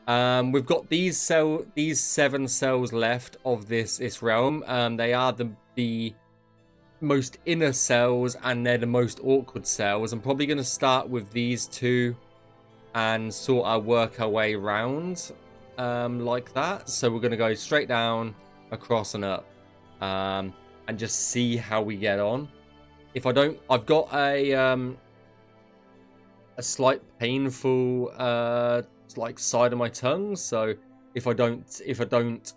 We've got these 7 cells left of this realm. They are the most inner cells, and they're the most awkward cells. I'm probably going to start with these 2 and sort of work our way around like that. So we're going to go straight down, across and up, and just see how we get on. If I don't, I've got a slight painful like side of my tongue, so if I don't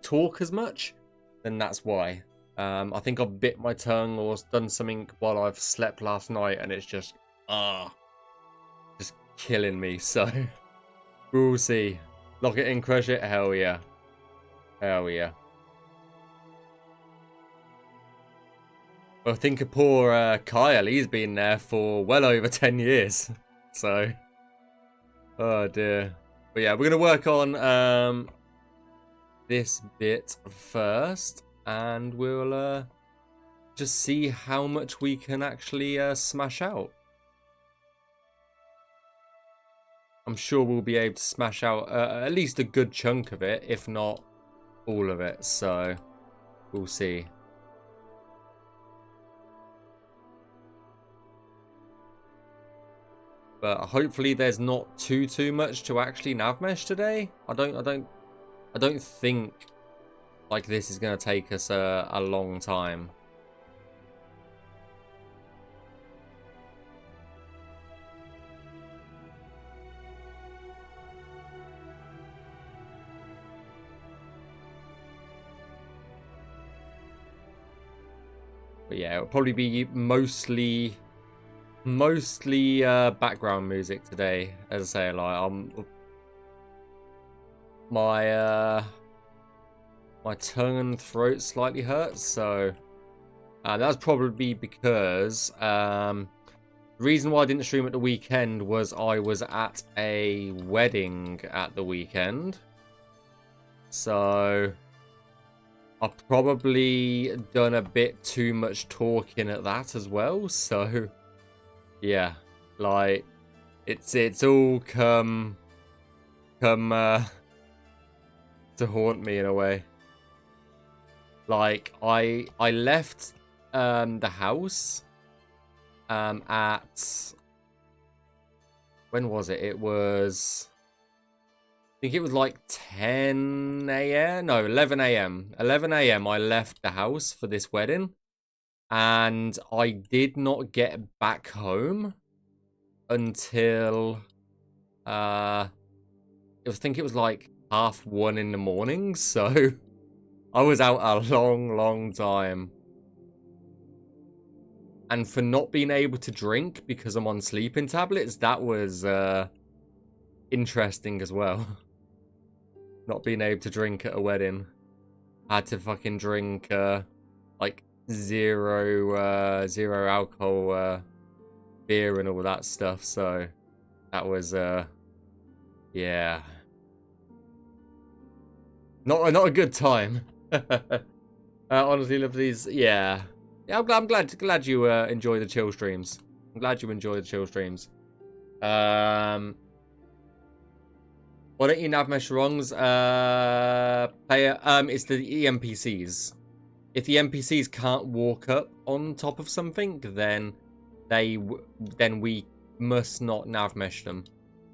talk as much, then that's why. I think I've bit my tongue or done something while I've slept last night, and it's just just killing me. So we'll see. Lock it in, crush it. Hell yeah, hell yeah. Well, think of poor Kyle. He's been there for well over 10 years. So, oh dear. But yeah, we're gonna work on this bit first, and we'll just see how much we can actually smash out. I'm sure we'll be able to smash out at least a good chunk of it, if not all of it. So, we'll see. But hopefully there's not too much to actually navmesh today. I don't think like this is going to take us a long time. But yeah, it'll probably be mostly background music today. As I say, like my tongue and throat slightly hurts, so that's probably because the reason why I didn't stream at the weekend was I was at a wedding at the weekend, so I've probably done a bit too much talking at that as well. So yeah, like it's all come to haunt me in a way. Like I left the house at, when was it? It was, I think it was like 10 a.m. No, 11 a.m. 11 a.m. I left the house for this wedding, and I did not get back home until I think it was like 1:30 in the morning. So I was out a long time. And for not being able to drink because I'm on sleeping tablets, that was interesting as well. Not being able to drink at a wedding. I had to fucking drink like zero alcohol beer and all that stuff. So that was yeah, not a good time. Honestly, love these. Yeah, I'm glad you enjoy the chill streams. I'm glad you enjoy the chill streams. Why don't you navmesh wrongs? Player, it's the NPCs. If the NPCs can't walk up on top of something, then we must not navmesh them.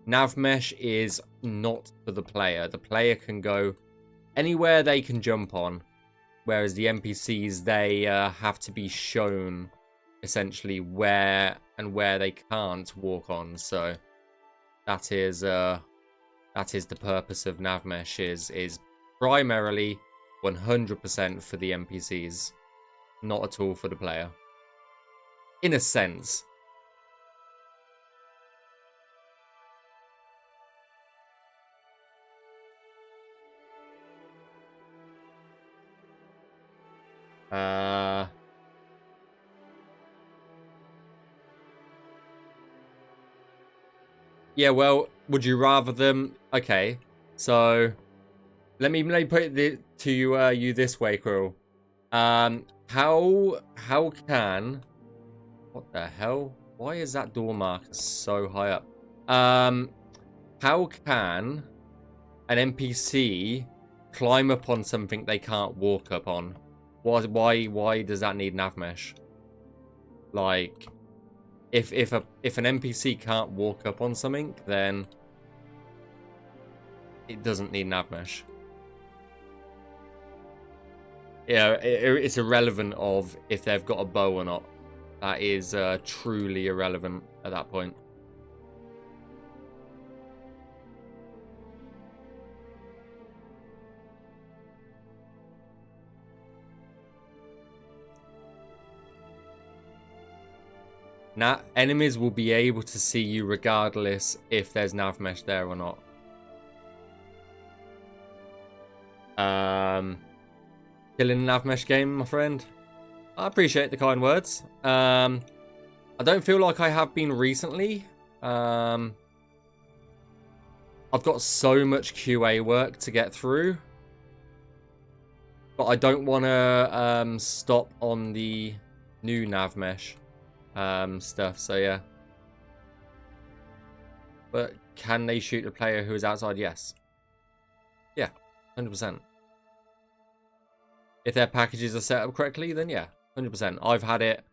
Navmesh is not for the player. The player can go anywhere they can jump on, whereas the NPCs, they have to be shown essentially where they can't walk on. So that is the purpose of Navmesh, is primarily 100% for the NPCs, not at all for the player. In a sense. Yeah, well, would you rather them? Okay, so let me put it to you this way, Krill. How can, what the hell? Why is that door marker so high up? How can an NPC climb up on something they can't walk up on? Why does that need Navmesh? Like, if an NPC can't walk up on something, then it doesn't need Navmesh. Yeah, it's irrelevant of if they've got a bow or not. That is truly irrelevant at that point. Now, enemies will be able to see you regardless if there's Navmesh there or not. Killing a Navmesh game, my friend. I appreciate the kind words. I don't feel like I have been recently. I've got so much QA work to get through. But I don't want to stop on the new Navmesh stuff, so yeah. But can they shoot a player who is outside? Yes. Yeah, 100%. If their packages are set up correctly, then yeah, 100%. I've had it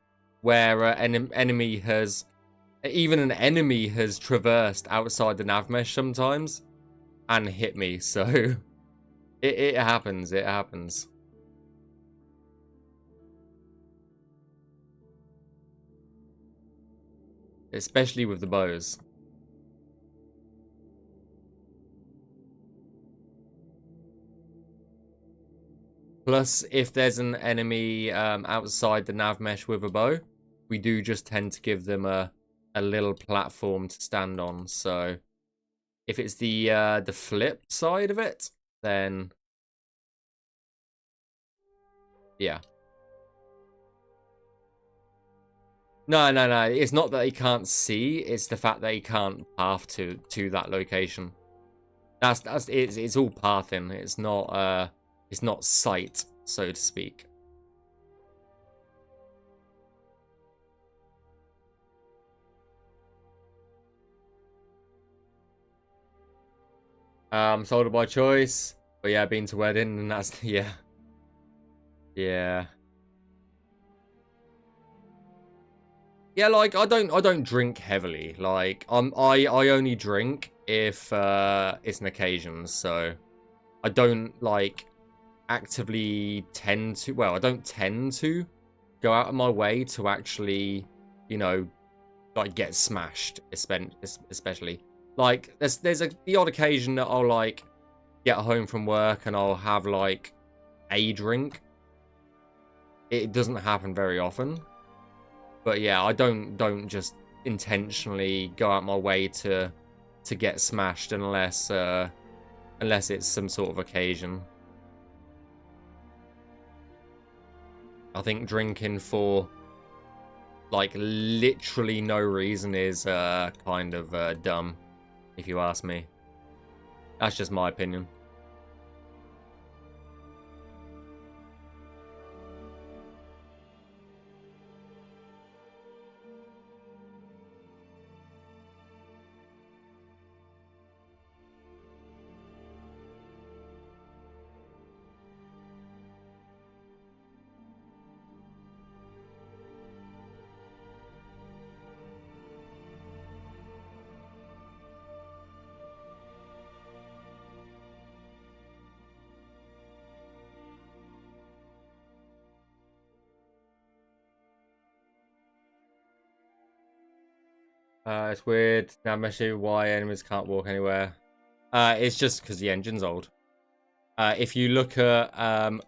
where an enemy has traversed outside the Navmesh sometimes and hit me, so it happens, it happens. Especially with the bows. Plus, if there's an enemy outside the Navmesh with a bow, we do just tend to give them a little platform to stand on. So, if it's the flip side of it, then yeah. No. It's not that he can't see; it's the fact that he can't path to that location. It's all pathing. It's not sight, so to speak. Solder by choice. But yeah, been to wedding, and that's yeah. Yeah. Yeah, like I don't drink heavily. Like I only drink if it's an occasion, so I don't like actively tend to, well, I don't tend to go out of my way to actually, you know, like get smashed, especially. Like there's the odd occasion that I'll like get home from work and I'll have like a drink. It doesn't happen very often. But yeah, I don't just intentionally go out my way to get smashed unless it's some sort of occasion. I think drinking for like literally no reason is kind of dumb, if you ask me. That's just my opinion. It's weird. Navmeshing, why enemies can't walk anywhere. It's just because the engine's old. If you look at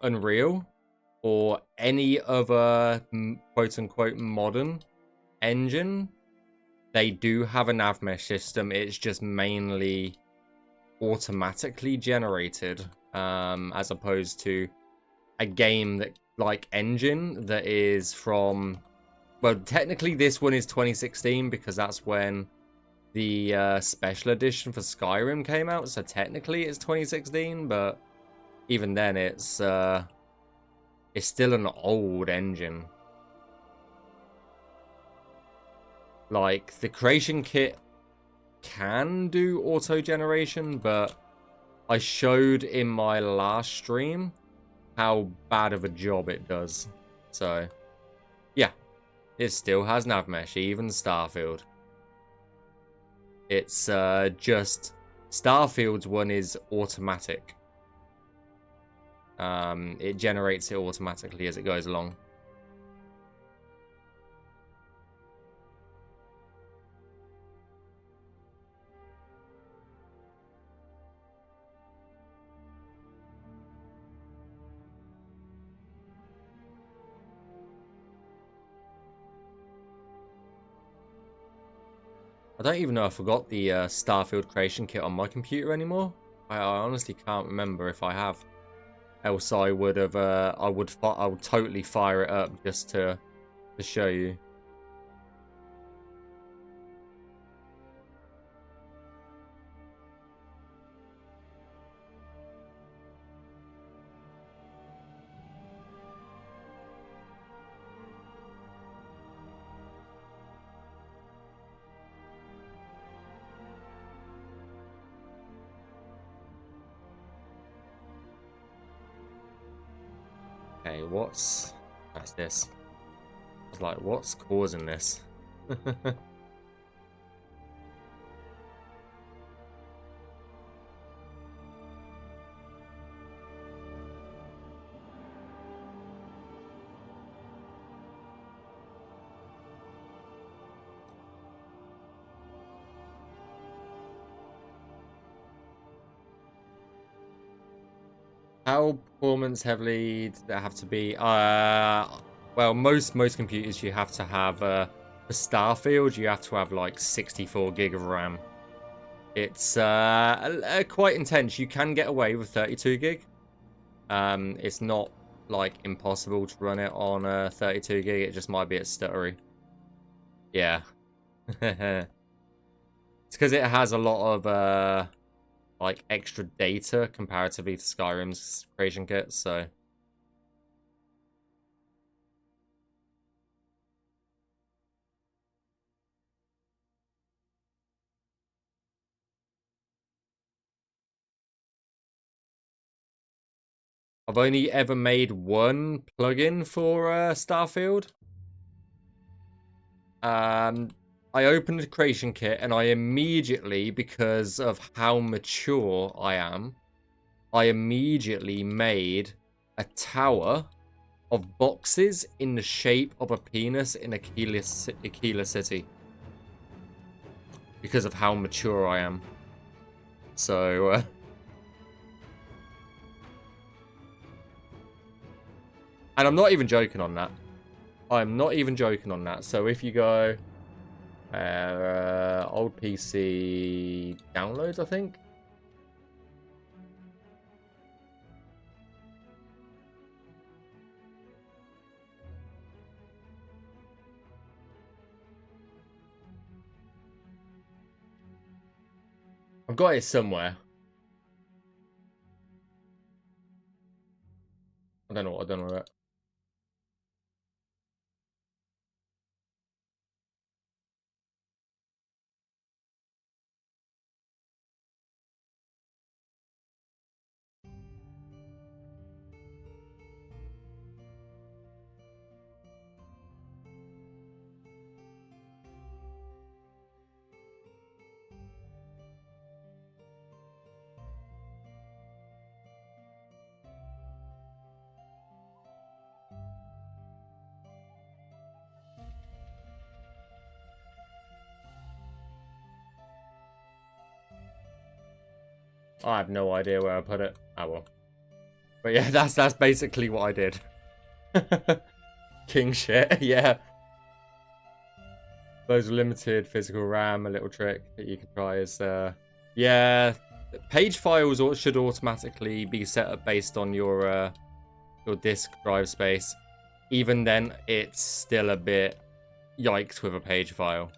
Unreal or any other quote-unquote modern engine, they do have a Navmesh system. It's just mainly automatically generated, as opposed to a game that like engine that is from, well, technically this one is 2016 because that's when the special edition for Skyrim came out, so technically it's 2016, but even then it's still an old engine. Like the creation kit can do auto generation, but I showed in my last stream how bad of a job it does. So, yeah. It still has Navmesh, even Starfield. It's just... Starfield's one is automatic. It generates it automatically as it goes along. I don't even know if I forgot the Starfield creation kit on my computer anymore. I honestly can't remember if I have. Else I would have. I would totally fire it up just to show you. Okay, that's this. I was like, what's causing this? How performance heavily does it have to be? Well, most computers you have to have for Starfield, you have to have like 64 gig of RAM. It's quite intense. You can get away with 32 gig. It's not like impossible to run it on 32 gig. It just might be a stuttery. Yeah. It's because it has a lot of like extra data comparatively to Skyrim's creation kit, so I've only ever made one plugin for Starfield. I opened the creation kit and I immediately, because of how mature I am, I immediately made a tower of boxes in the shape of a penis in Aquila City. Because of how mature I am. So, and I'm not even joking on that. I'm not even joking on that. So if you go... old PC downloads, I think. I've got it somewhere. I don't know what I've done with it. I have no idea where I put it. Oh well. But yeah, that's basically what I did. King shit, yeah. Those limited physical RAM, a little trick that you can try is, yeah, page files should automatically be set up based on your disk drive space. Even then, it's still a bit yikes with a page file.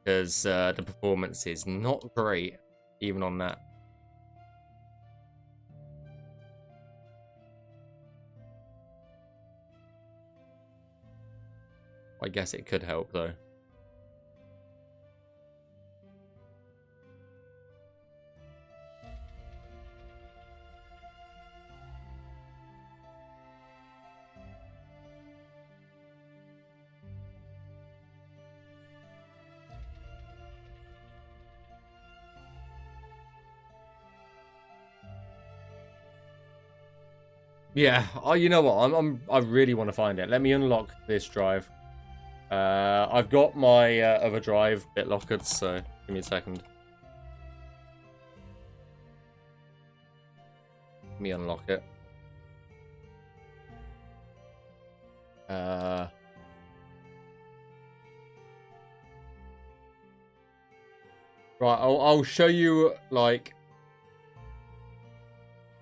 Because the performance is not great, even on that. I guess it could help, though. Yeah. Oh, you know what? I really want to find it. Let me unlock this drive. I've got my other drive BitLocked, so give me a second. Let me unlock it. Right, I'll show you, like...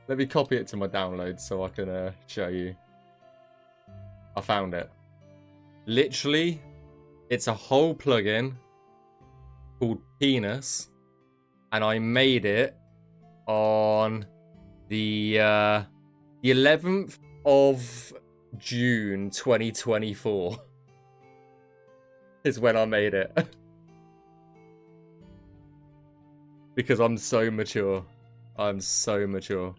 Let me copy it to my downloads so I can show you. I found it. Literally, it's a whole plugin called Penis, and I made it on the 11th of June 2024 is when I made it. Because I'm so mature. I'm so mature.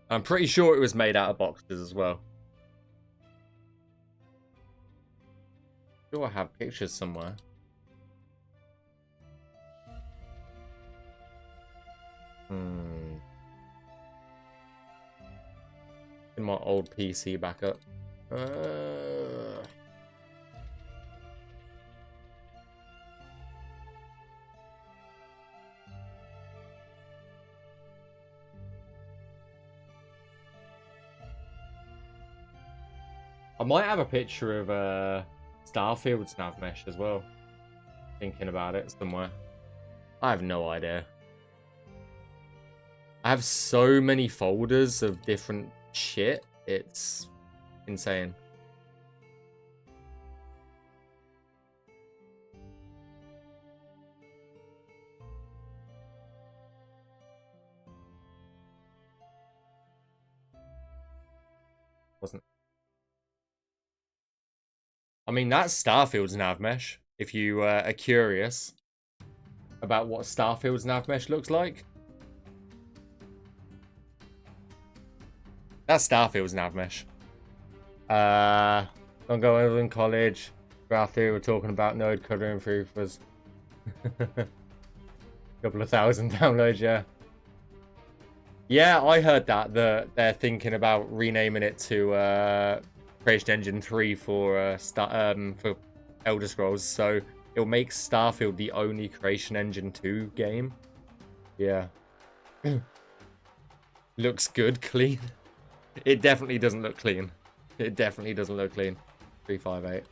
I'm pretty sure it was made out of boxes as well. Do I have pictures somewhere? In my old PC backup. I might have a picture of Starfield's Navmesh as well. Thinking about it somewhere. I have no idea. I have so many folders of different shit. It's insane. Wasn't. I mean, that's Starfield's Navmesh. If you are curious about what Starfield's Navmesh looks like. That's Starfield's Navmesh. Don't go over in college. Rather, we're talking about node coder improvers. Couple of thousand downloads, yeah. Yeah, I heard that they're thinking about renaming it to Creation Engine 3 for Elder Scrolls, so it'll make Starfield the only Creation Engine 2 game. Yeah. Looks good, clean. It definitely doesn't look clean. It definitely doesn't look clean. 358.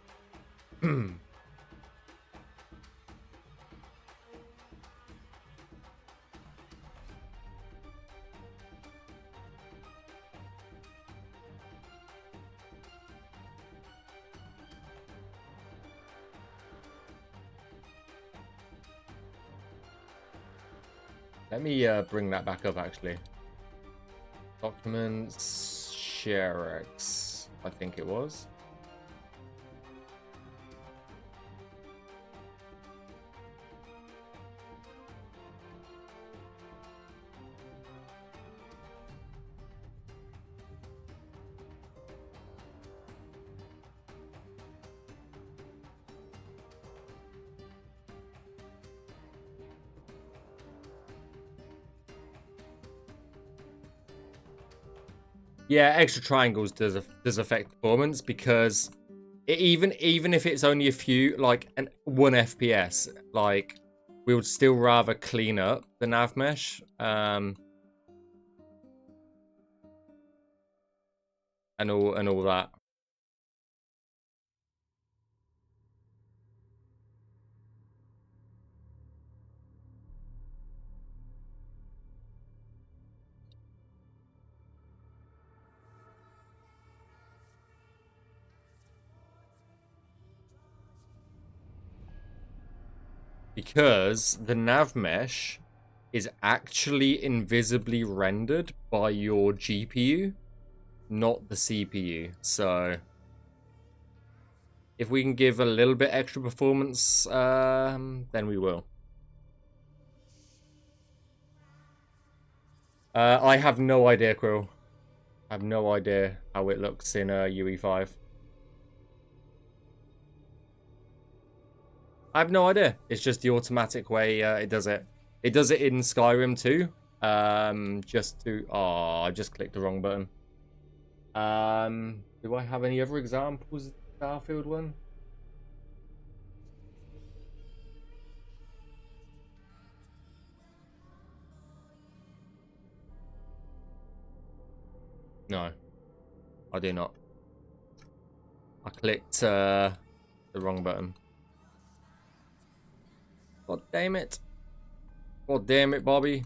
Let me bring that back up, actually. Documents, ShareX, I think it was. Yeah, extra triangles does affect performance because even if it's only a few, like 1 FPS, like we would still rather clean up the nav mesh, and all that. Because the nav mesh is actually invisibly rendered by your GPU, not the CPU. So if we can give a little bit extra performance, then we will. I have no idea, Quill. I have no idea how it looks in UE5. I have no idea. It's just the automatic way it does it. It does it in Skyrim too. Just to... Oh, I just clicked the wrong button. Do I have any other examples of the Starfield one? No, I do not. I clicked the wrong button. God damn it. God damn it, Bobby.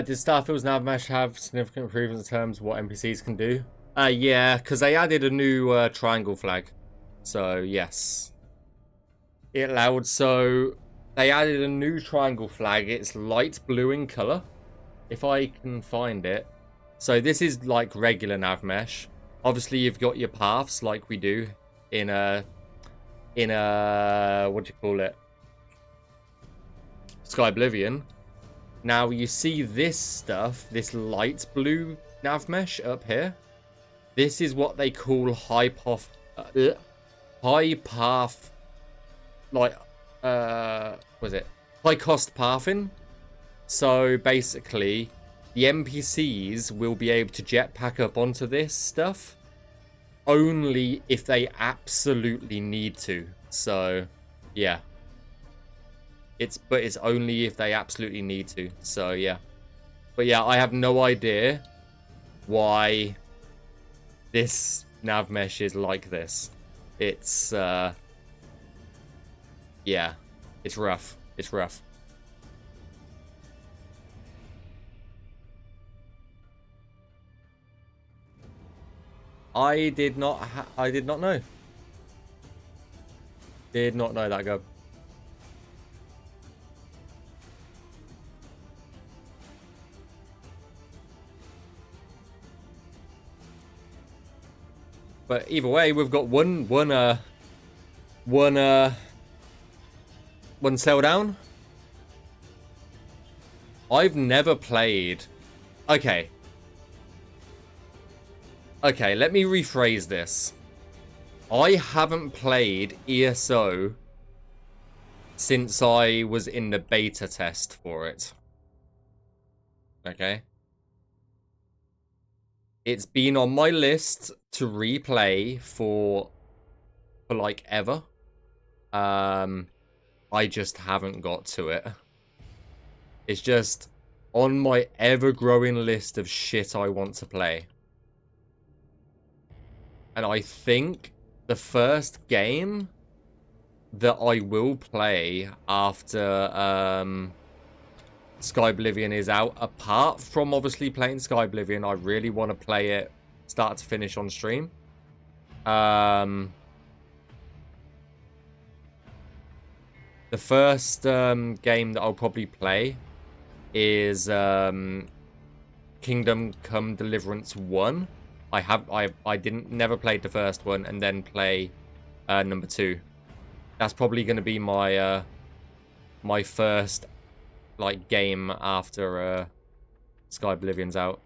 Did Starfield's Navmesh have significant improvements in terms of what NPCs can do? Yeah, because they added a new triangle flag. So, yes. It allowed, so they added a new triangle flag. It's light blue in color, if I can find it. So this is like regular Navmesh. Obviously, you've got your paths like we do in a what do you call it? Skyblivion. Now you see this stuff, this light blue Navmesh up here. This is what they call high path, like was it high cost pathing? So basically, the NPCs will be able to jetpack up onto this stuff only if they absolutely need to. So, yeah. But it's only if they absolutely need to. So, yeah. But yeah, I have no idea why this Navmesh is like this. It's yeah, it's rough. It's rough. I did not know. Did not know that, Gub. But either way, we've got one cell down. I've never played. Okay, let me rephrase this. I haven't played ESO since I was in the beta test for it. Okay. It's been on my list to replay for like ever. I just haven't got to it. It's just on my ever-growing list of shit I want to play. And I think the first game that I will play after Skyblivion is out, apart from obviously playing Skyblivion, I really want to play it start to finish on stream. The first game that I'll probably play is Kingdom Come Deliverance 1. I never played the first one, and then play number 2. That's probably going to be my my first like game after Skyblivion's out.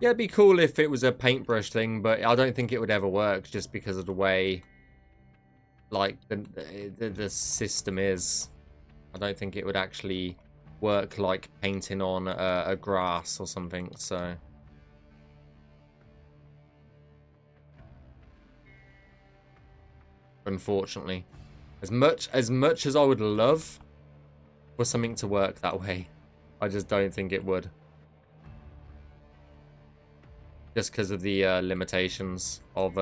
Yeah, it'd be cool if it was a paintbrush thing, but I don't think it would ever work just because of the way like the system is. I don't think it would actually work like painting on a grass or something, so unfortunately, as much as I would love for something to work that way, I just don't think it would, just because of the limitations of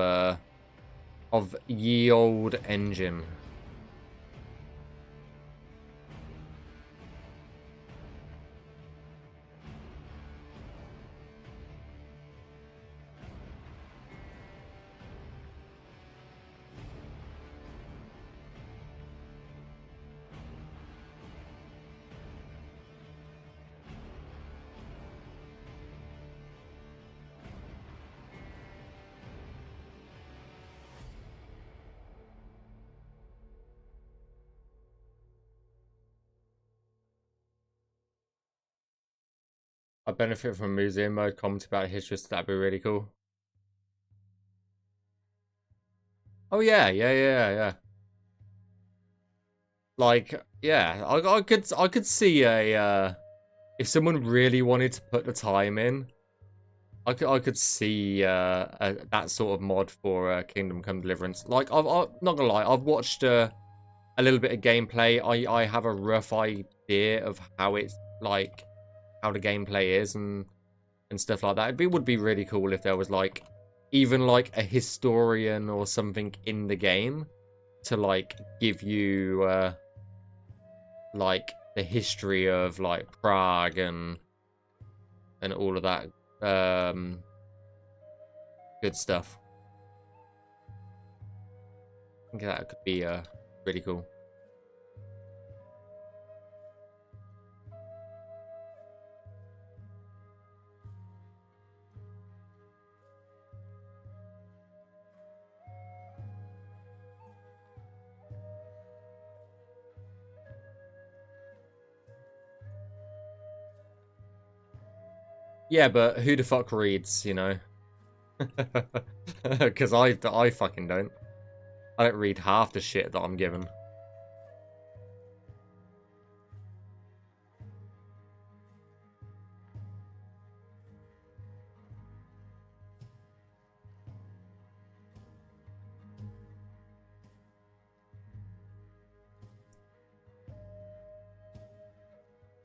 ye old engine. I benefit from museum mode, comment about history, so that'd be really cool. Oh yeah, yeah. Like, yeah, I could see a if someone really wanted to put the time in, I could see that sort of mod for Kingdom Come Deliverance. Like, I'm not gonna lie, I've watched a little bit of gameplay. I have a rough idea of how it's like, how the gameplay is and stuff like that. It would be really cool if there was like even like a historian or something in the game to like give you like the history of like Prague and all of that good stuff. I think that could be really cool. Yeah, but who the fuck reads, you know? Because I fucking don't. I don't read half the shit that I'm given.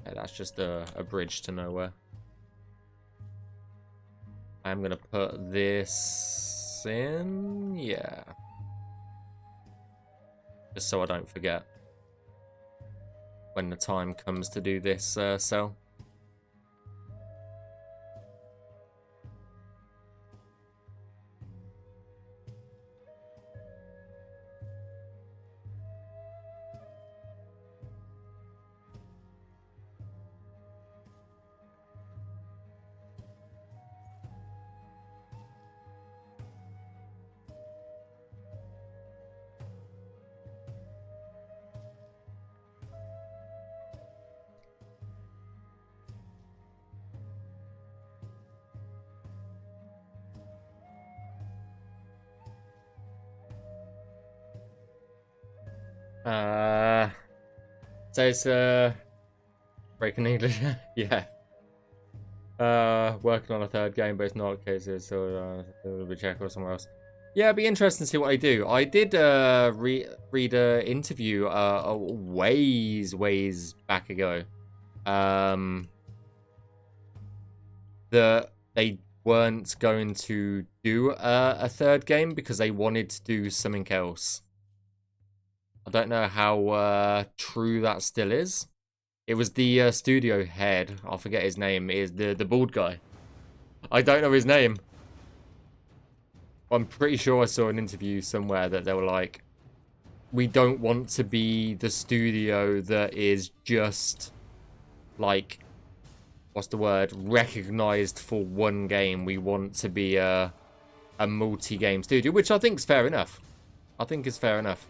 Yeah, that's just a bridge to nowhere. I'm gonna put this in, yeah. Just so I don't forget when the time comes to do this cell. So it's breaking English, yeah. Working on a third game, but it's not okay, so it'll be check or somewhere else. Yeah, it'd be interesting to see what they do. I did read an interview ways back ago. That they weren't going to do a third game because they wanted to do something else. I don't know how true that still is. It was the studio head. I forget his name. It is the bald guy. I don't know his name. I'm pretty sure I saw an interview somewhere that they were like, we don't want to be the studio that is just like, what's the word, recognized for one game. We want to be a multi-game studio, which I think is fair enough. I think is fair enough.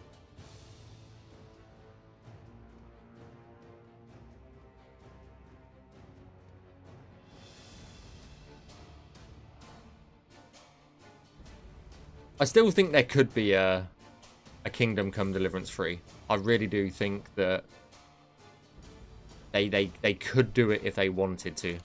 I still think there could be a Kingdom Come Deliverance 3. I really do think that they could do it if they wanted to.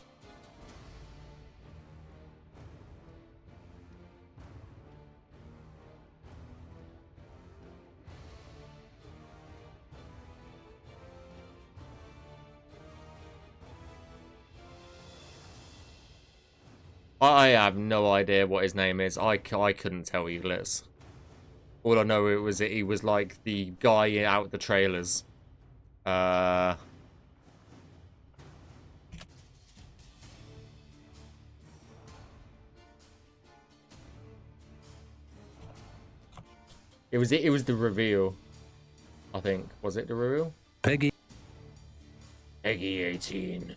I have no idea what his name is. I couldn't tell you, Liz. All I know he was like the guy out the trailers. It was the reveal. I think. Was it the reveal? Peggy 18.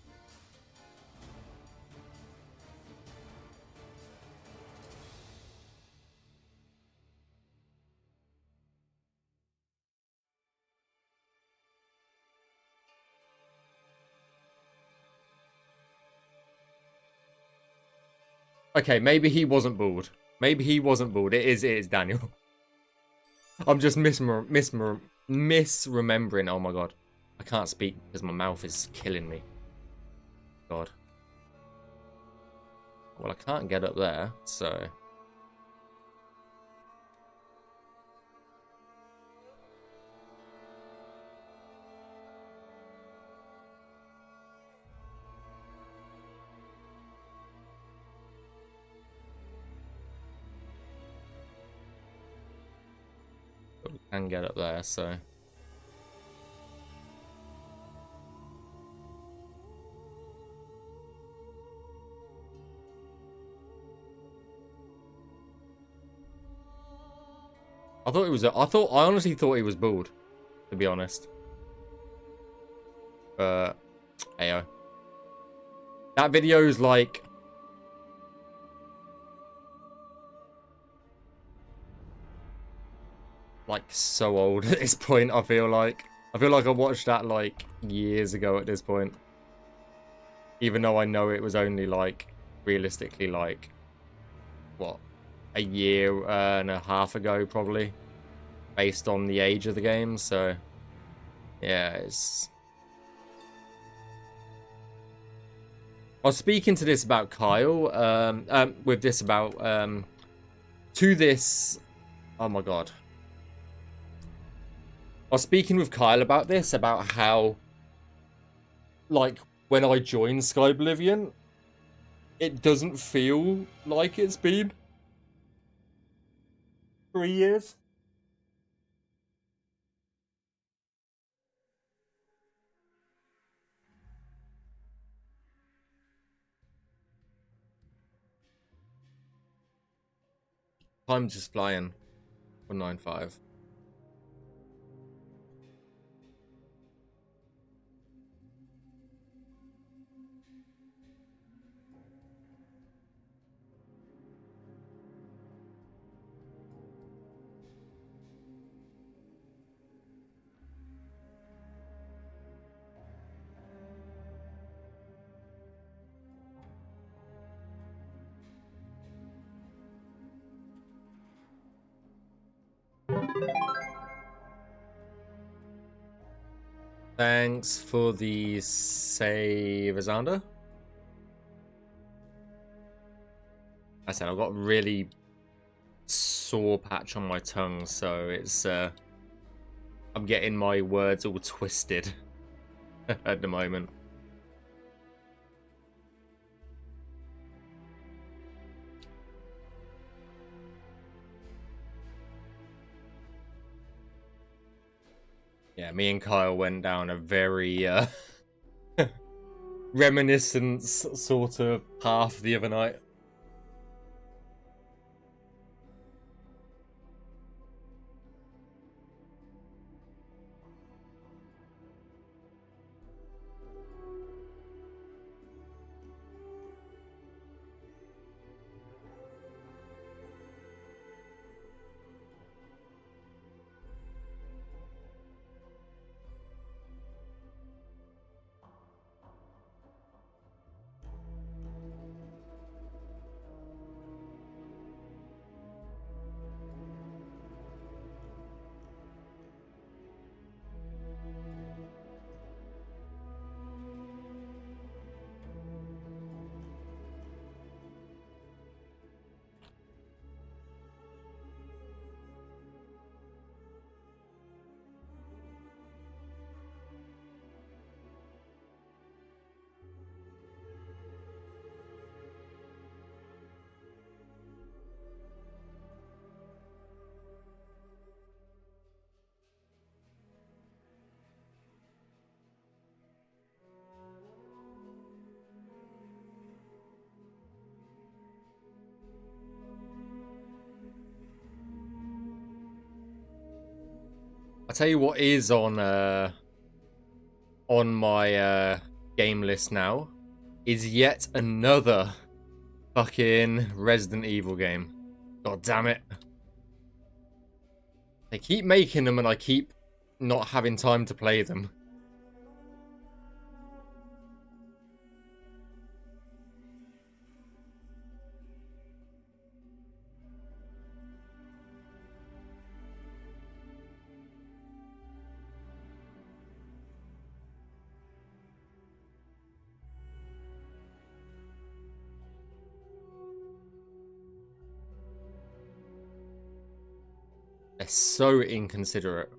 Okay, maybe he wasn't bald. Maybe he wasn't bald. It is Daniel. I'm just misremembering. Oh my god. I can't speak because my mouth is killing me. God. Well, I can't get up there, so... But we can get up there, so... I honestly thought he was bald, to be honest. Heyo. That video is like... so old at this point, I feel like. I feel like I watched that, like, years ago at this point. Even though I know it was only, like, realistically, like, what? A year and a half ago, probably. Based on the age of the game, so... Yeah, it's... I was speaking to this about Kyle, with this about, to this... Oh my god. I was speaking with Kyle about this, about how, like, when I joined Skyblivion, it doesn't feel like it's been 3 years. Time's just flying for 9-5. Thanks for the save, Azander. I said I've got a really sore patch on my tongue, so it's I'm getting my words all twisted at the moment. Yeah, me and Kyle went down a very reminiscence sort of path the other night. I'll tell you what is on my game list now is yet another fucking Resident Evil game. God damn it. They keep making them and I keep not having time to play them. They're so inconsiderate,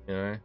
you know?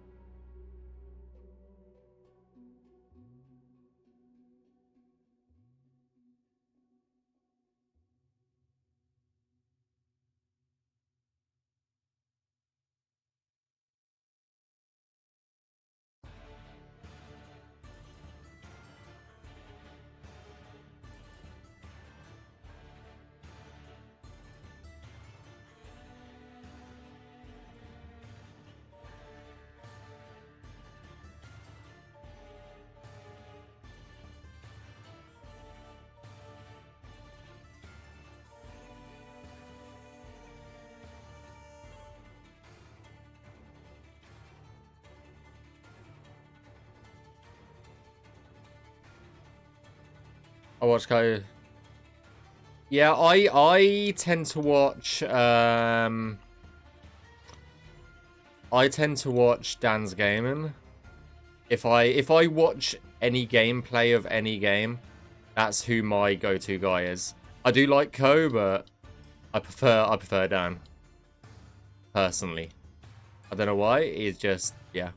I watch Yeah, I tend to watch I tend to watch Dan's gaming. If I watch any gameplay of any game, that's who my go-to guy is. I do like Ko, but I prefer Dan. Personally. I don't know why, it's just yeah.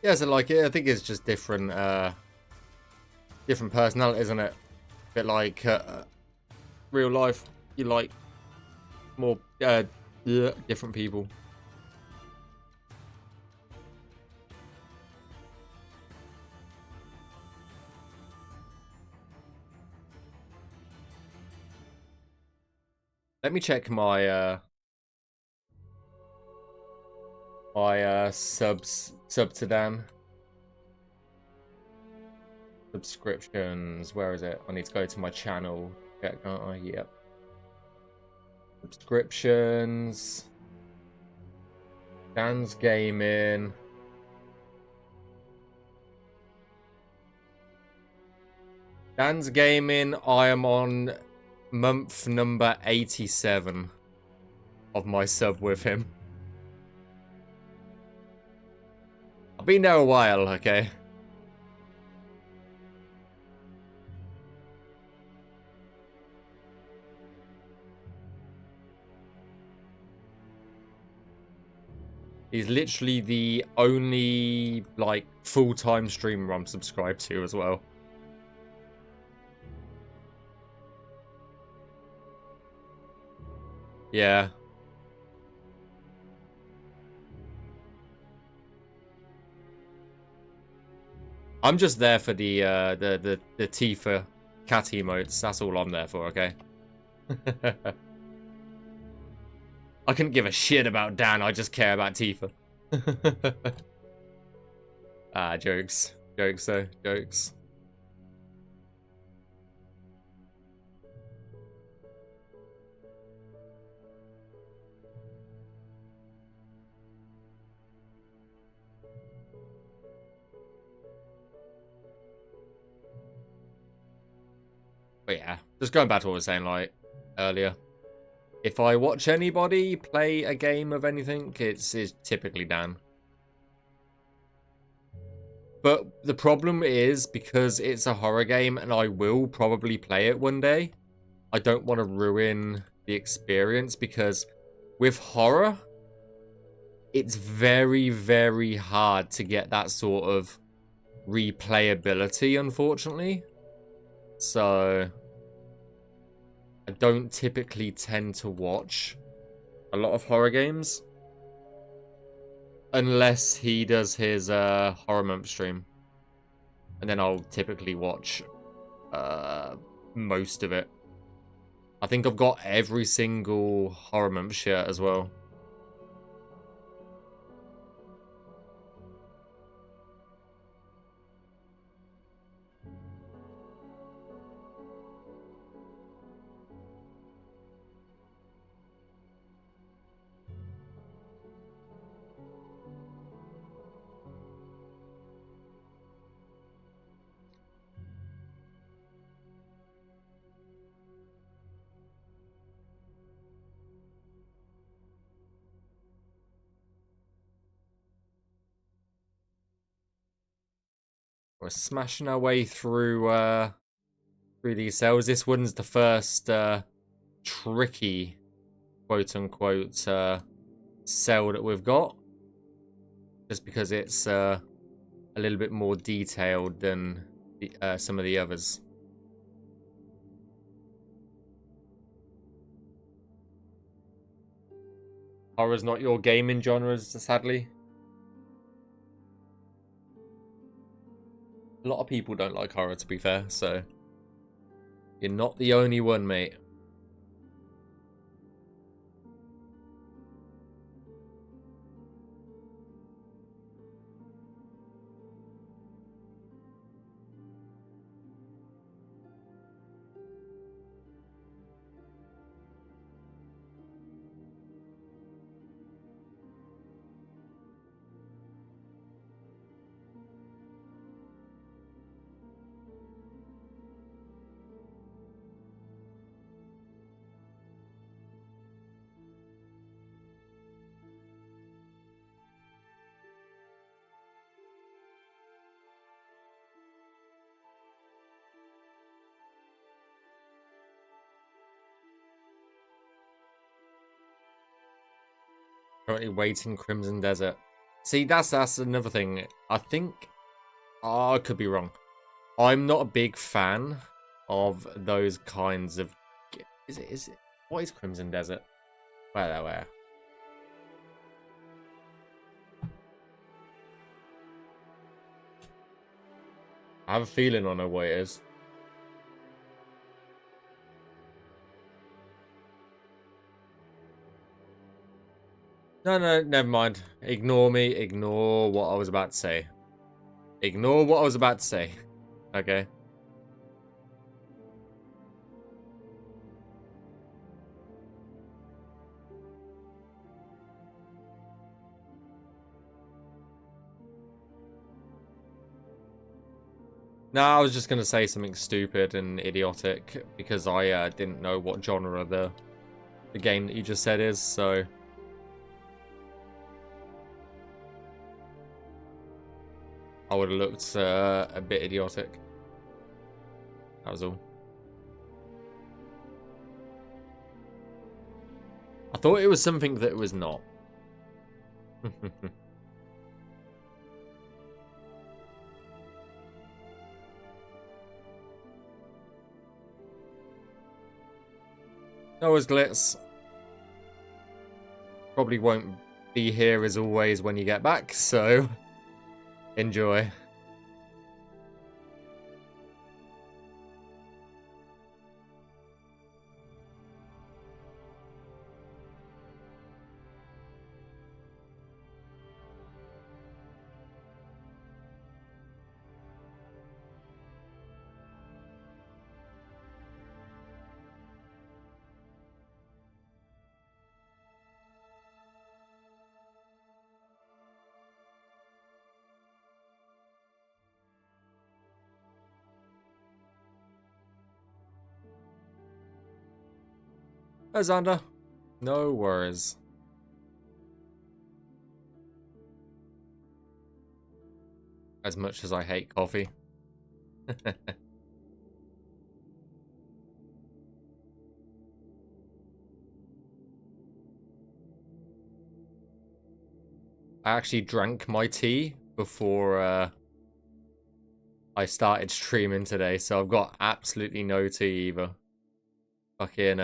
Yeah, so like I think it's just different different personality, isn't it? A bit like real life. You like more different people. Let me check my sub to Dan. Subscriptions. Where is it? I need to go to my channel. Check, can't I? Yep. Subscriptions. Dan's gaming. Dan's gaming. I am on month number 87 of my sub with him. I've been there a while, okay? He's literally the only, like, full-time streamer I'm subscribed to as well. Yeah. I'm just there for the Tifa cat emotes. That's all I'm there for, okay? I couldn't give a shit about Dan. I just care about Tifa. Jokes. Jokes, though. Jokes. But yeah, just going back to what I was saying, like, earlier. If I watch anybody play a game of anything, it's typically Dan. But the problem is, because it's a horror game and I will probably play it one day, I don't want to ruin the experience, because with horror, it's very, very hard to get that sort of replayability, unfortunately. So I don't typically tend to watch a lot of horror games unless he does his horror month stream, and then I'll typically watch most of it. I think I've got every single horror month shirt as well. We're smashing our way through these cells. This one's the first tricky, quote unquote, cell that we've got, just because it's a little bit more detailed than some of the others. Horror's not your gaming genres, sadly. A lot of people don't like horror, to be fair, so you're not the only one, mate. Currently waiting Crimson Desert. See, that's another thing. I think I could be wrong. I'm not a big fan of those kinds of. Is it? What is Crimson Desert? Where? I have a feeling I know what it is. No, never mind. Ignore me. Ignore what I was about to say. Ignore what I was about to say. Okay. No, I was just going to say something stupid and idiotic because I didn't know what genre the game that you just said is, so... I would have looked a bit idiotic. That was all. I thought it was something that it was not. No worries, Glitz. Probably won't be here as always when you get back, so enjoy. Hi, Xander. No worries. As much as I hate coffee. I actually drank my tea before I started streaming today, so I've got absolutely no tea either. Fucking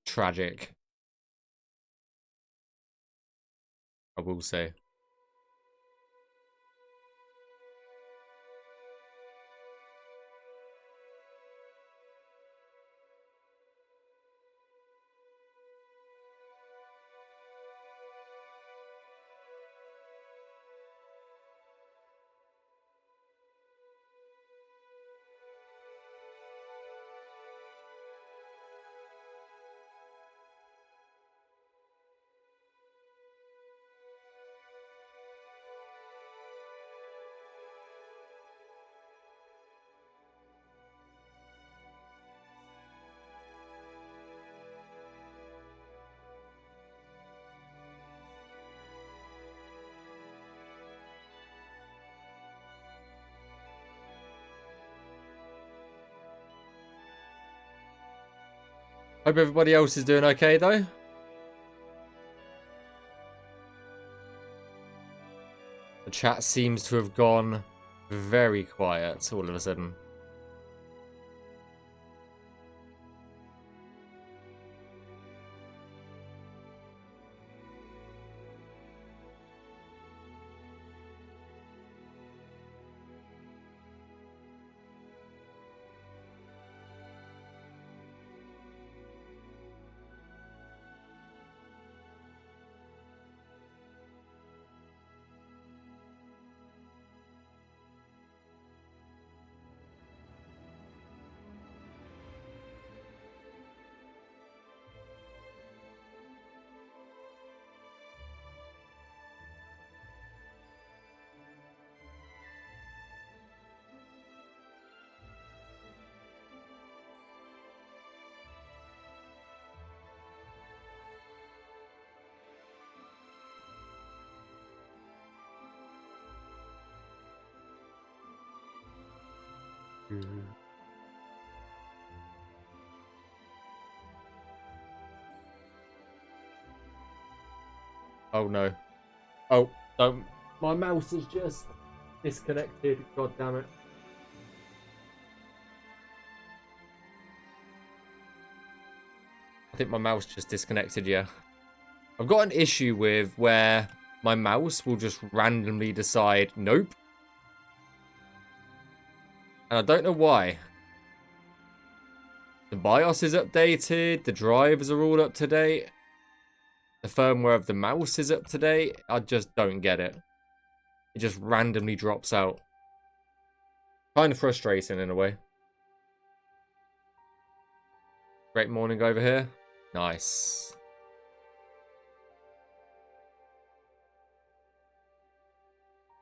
tragic, I will say. Hope everybody else is doing okay, though. The chat seems to have gone very quiet all of a sudden. Oh no. Oh, don't. My mouse is just disconnected. God damn it. I think my mouse just disconnected, yeah. I've got an issue with where my mouse will just randomly decide, nope. And I don't know why. The BIOS is updated, the drivers are all up to date. The firmware of the mouse is up to date. I just don't get it. It just randomly drops out. Kind of frustrating in a way. Great morning over here. Nice.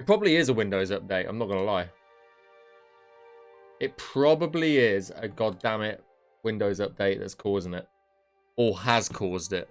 It probably is a Windows update, I'm not going to lie. It probably is a goddammit Windows update that's causing it. Or has caused it.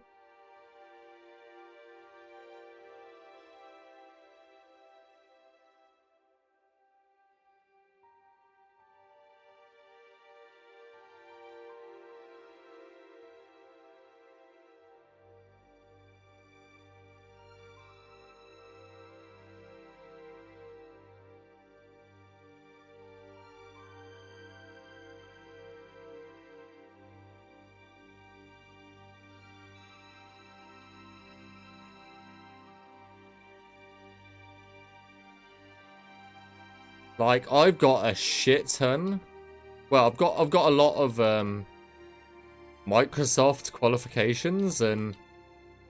Like, I've got a shit ton. Well, I've got a lot of Microsoft qualifications, and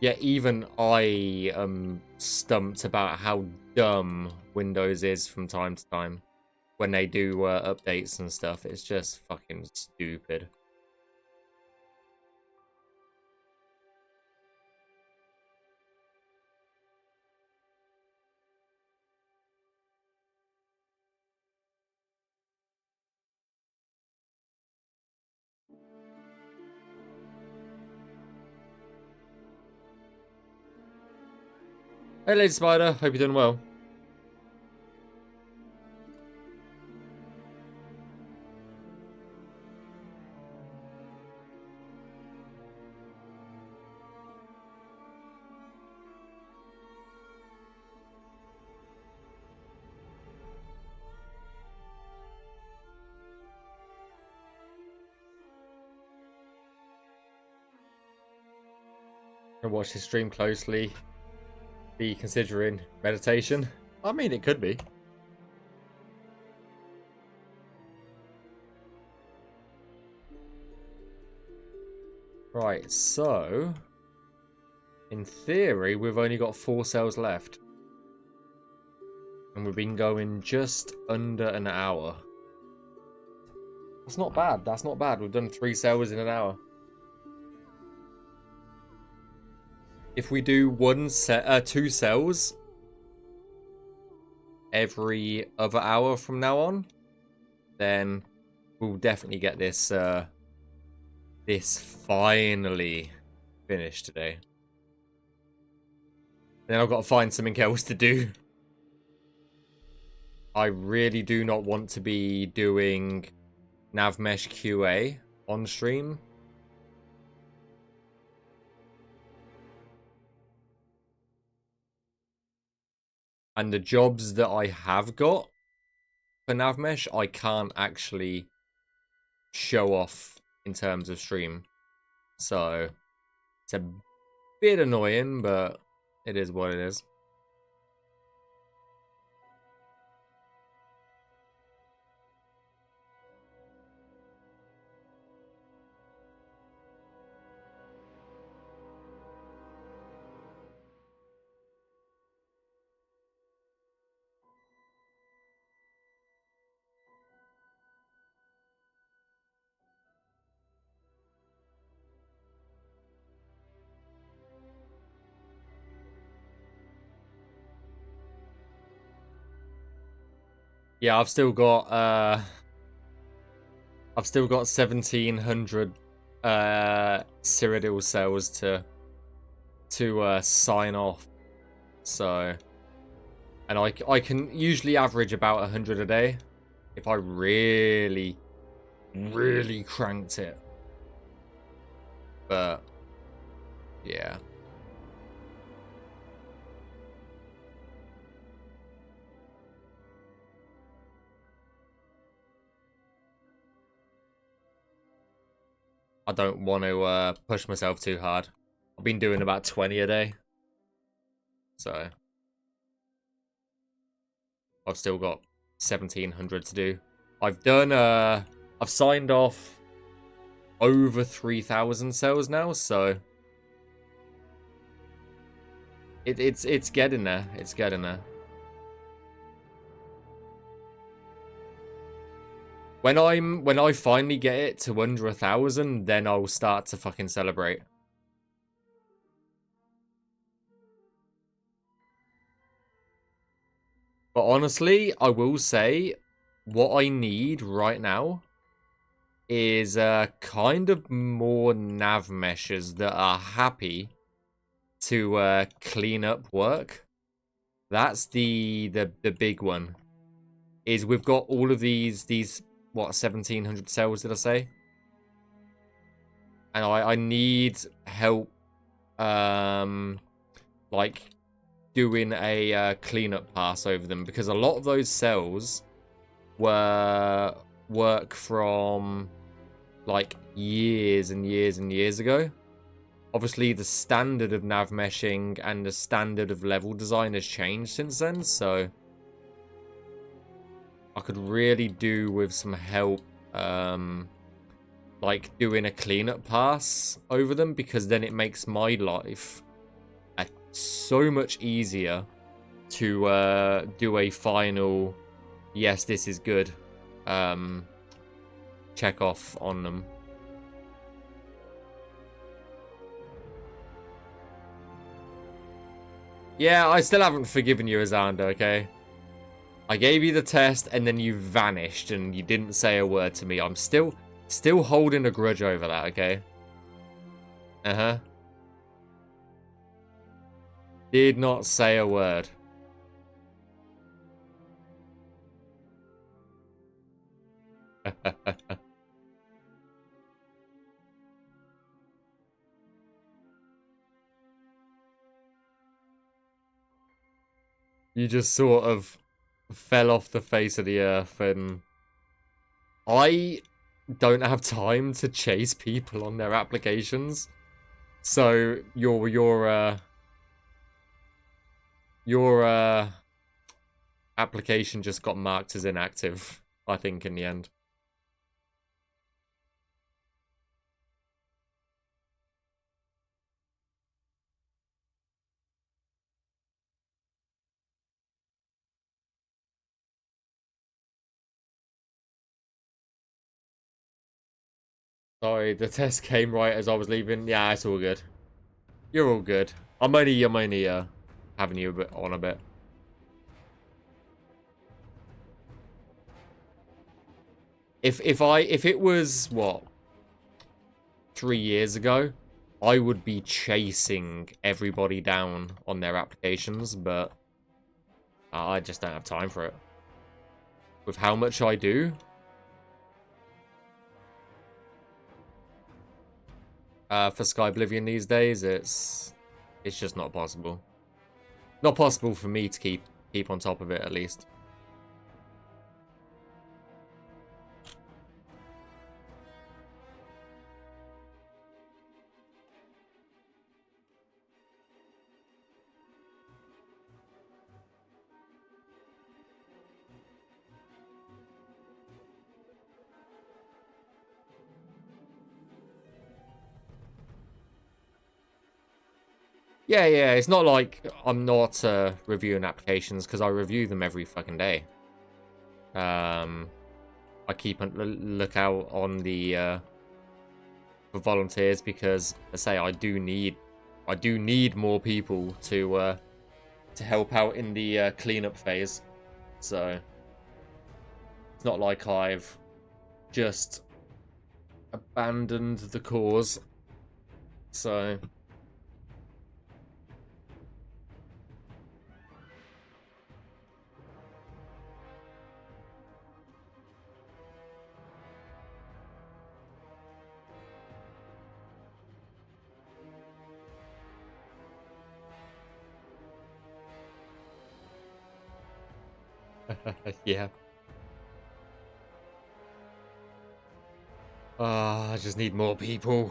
yet even I am stumped about how dumb Windows is from time to time when they do updates and stuff. It's just fucking stupid. Hey, Lady Spider. Hope you're doing well. I watch this stream closely. Be considering meditation. I mean, it could be. Right, so in theory, we've only got 4 cells left. And we've been going just under an hour. That's not bad. That's not bad. We've done 3 cells in an hour. If we do 2 cells every other hour from now on, then we'll definitely get this this finally finished today. Then I've got to find something else to do. I really do not want to be doing Navmesh QA on stream. And the jobs that I have got for Navmesh, I can't actually show off in terms of stream. So it's a bit annoying, but it is what it is. Yeah, I've still got 1700 Cyrodiil cells to sign off. So, and I can usually average about 100 a day if I really cranked it. But yeah. I don't want to push myself too hard. I've been doing about 20 a day. So I've still got 1700 to do. I've signed off over 3000 cells now, so it's getting there. It's getting there. When I finally get it to under 1,000, then I'll start to fucking celebrate. But honestly, I will say what I need right now is kind of more nav meshers that are happy to clean up work. That's the big one. Is we've got all of these what 1700 cells did I say? And I need help like doing a cleanup pass over them, because a lot of those cells were work from like years and years and years ago. Obviously the standard of nav meshing and the standard of level design has changed since then, so I could really do with some help like doing a cleanup pass over them, because then it makes my life so much easier to do a final yes, this is good check off on them. Yeah, I still haven't forgiven you, Azanda, okay? I gave you the test and then you vanished and you didn't say a word to me. I'm still holding a grudge over that, okay? Uh-huh. Did not say a word. You just sort of fell off the face of the earth, and I don't have time to chase people on their applications. So your application just got marked as inactive, I think, in the end. Sorry, the test came right as I was leaving. Yeah, it's all good. You're all good. I'm only having you a bit. If it was what 3 years ago, I would be chasing everybody down on their applications, but I just don't have time for it. With how much I do. For Skyblivion these days, it's just not possible. Not possible for me to keep keep on top of it at least. Yeah, it's not like I'm not reviewing applications, because I review them every fucking day. I keep a lookout on the for volunteers, because I say I do need more people to help out in the cleanup phase. So it's not like I've just abandoned the cause. So yeah. I just need more people.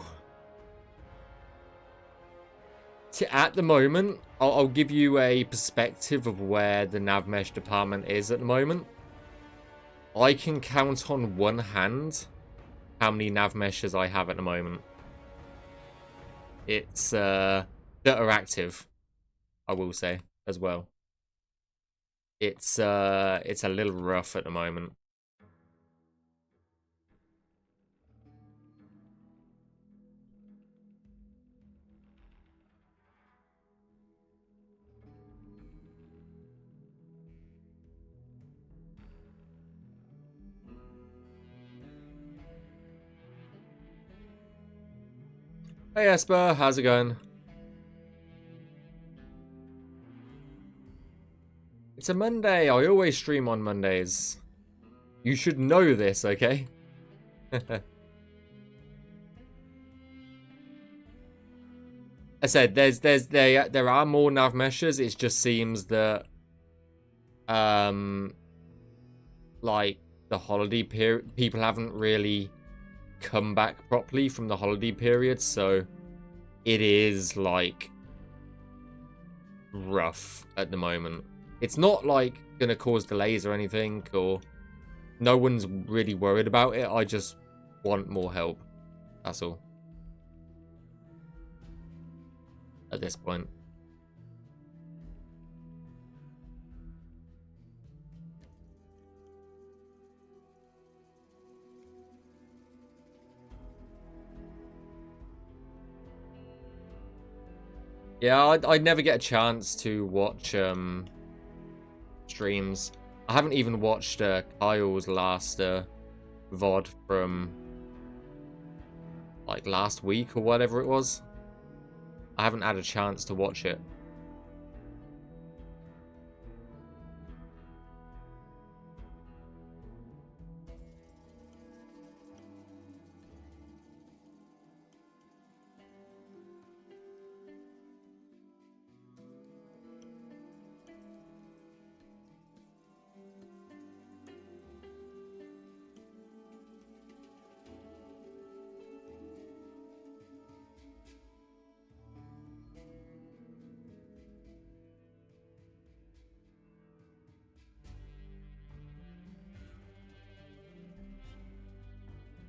At the moment, I'll give you a perspective of where the Navmesh department is at the moment. I can count on one hand how many Navmeshers I have at the moment. It's that are active, I will say, as well. It's a little rough at the moment. Hey Esper, how's it going? It's a Monday. I always stream on Mondays. You should know this, okay? I said there are more Navmeshers. It just seems that like the holiday period, people haven't really come back properly from the holiday period, so it is like rough at the moment. It's not like gonna cause delays or anything, or no one's really worried about it. I just want more help. That's all. At this point. Yeah, I'd never get a chance to watch streams. I haven't even watched Kyle's last VOD from like last week or whatever it was. I haven't had a chance to watch it.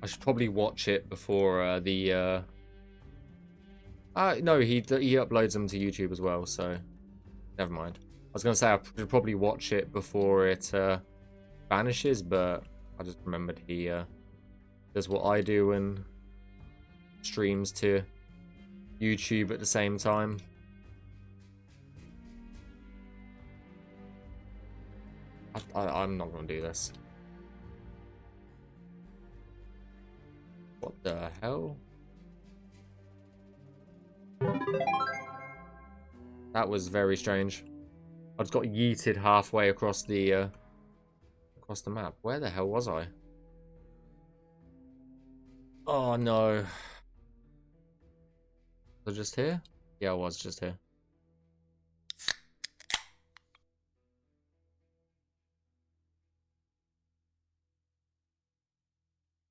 I should probably watch it before no, he uploads them to YouTube as well, so never mind. I was gonna say I should probably watch it before it vanishes, but I just remembered he does what I do and streams to YouTube at the same time. I'm not gonna do this. What the hell? That was very strange. I just got yeeted halfway across the map. Where the hell was I? Oh no. Was I just here? Yeah, I was just here.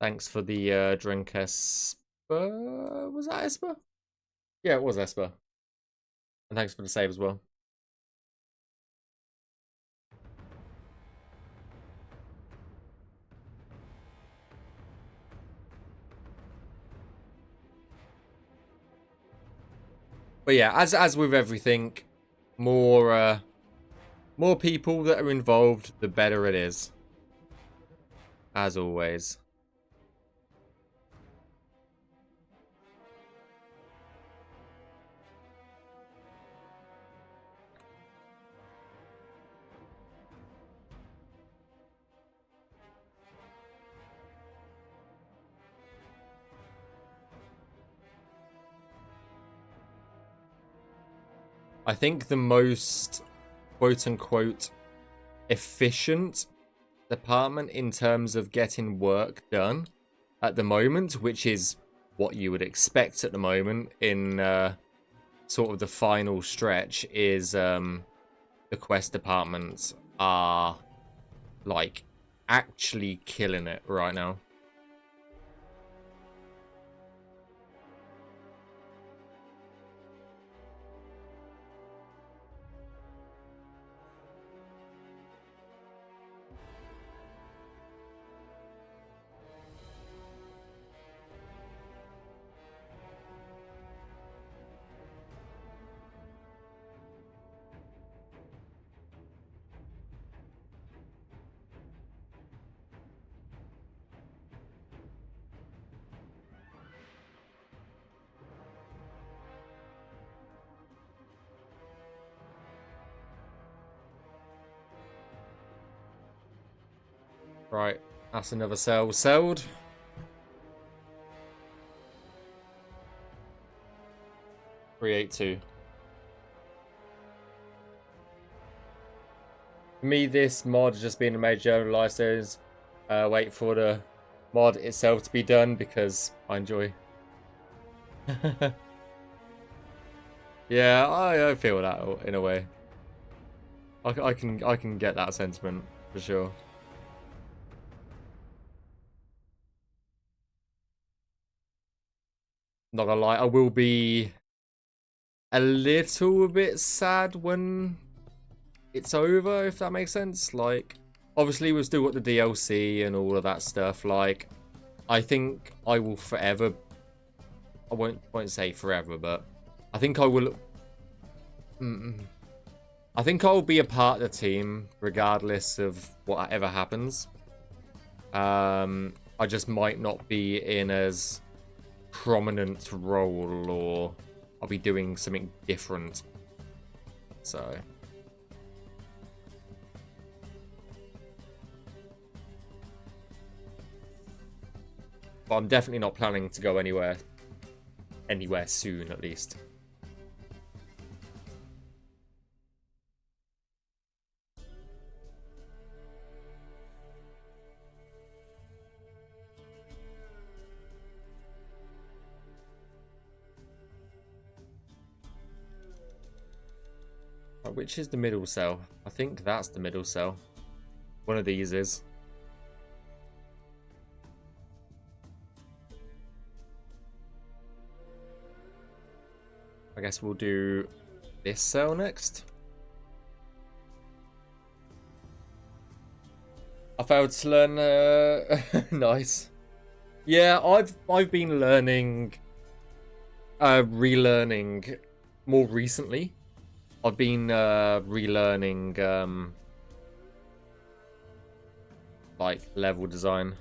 Thanks for the drink, Esper. Was that Esper? Yeah, it was Esper. And thanks for the save as well. But yeah, as with everything, more people that are involved, the better it is. As always. I think the most quote-unquote efficient department in terms of getting work done at the moment, which is what you would expect at the moment in sort of the final stretch, is the quest departments are like actually killing it right now. Right, that's another cell sold. Create 2. For me, this mod has just been a major generalized. Wait for the mod itself to be done because I enjoy. Yeah, I feel that in a way. I can get that sentiment for sure. Not gonna lie, I will be a little bit sad when it's over, if that makes sense. Like, obviously we've still got the DLC and all of that stuff. Like, I think I will forever. I won't say forever, but I think I will. I think I'll be a part of the team regardless of whatever happens. I just might not be in as prominent role, or I'll be doing something different. So. But I'm definitely not planning to go anywhere soon, at least. Which is the middle cell? I think that's the middle cell. One of these is. I guess we'll do this cell next. I failed to learn. Nice. Yeah, I've been learning, relearning more recently. I've been relearning like level design,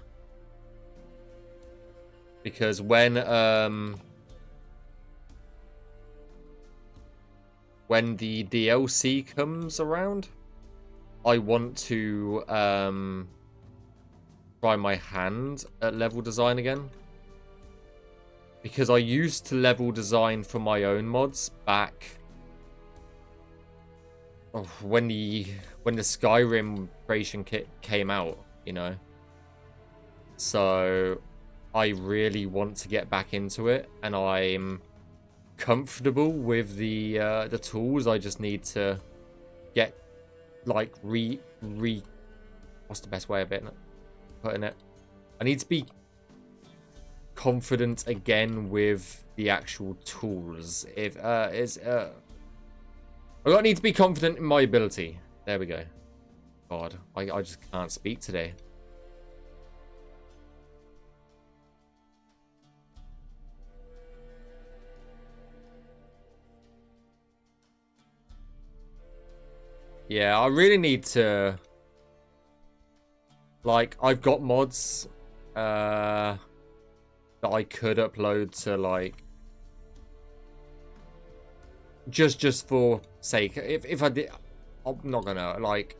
because when the DLC comes around, I want to try my hand at level design again, because I used to level design for my own mods back when the Skyrim creation kit came out, you know. So I really want to get back into it, and I'm comfortable with the tools. I just need to get like what's the best way of putting it? I need to be confident again with the actual tools. If I need to be confident in my ability. There we go. God, I just can't speak today. Yeah, I really need to... Like, I've got mods that I could upload to, like... Just for sake. If I did... I'm not gonna, like...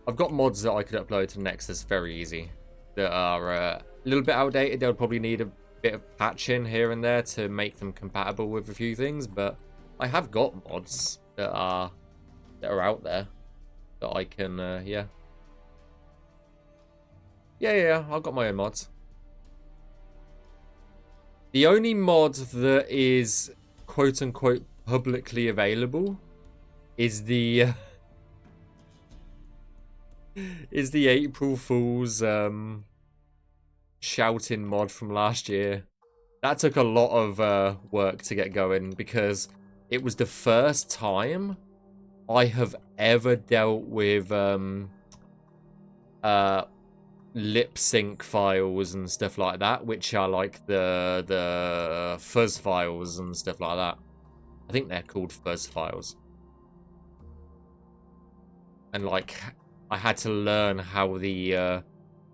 I've got mods that I could upload to Nexus very easy. That are a little bit outdated. They'll probably need a bit of patching here and there to make them compatible with a few things. But I have got mods that are out there that I can, yeah. Yeah, I've got my own mods. The only mod that is quote-unquote publicly available is the April Fool's shouting mod from last year. That took a lot of work to get going because it was the first time I have ever dealt with lip sync files and stuff like that, which are like the fuzz files and stuff like that. I think they're called fuzz files. And like, I had to learn how the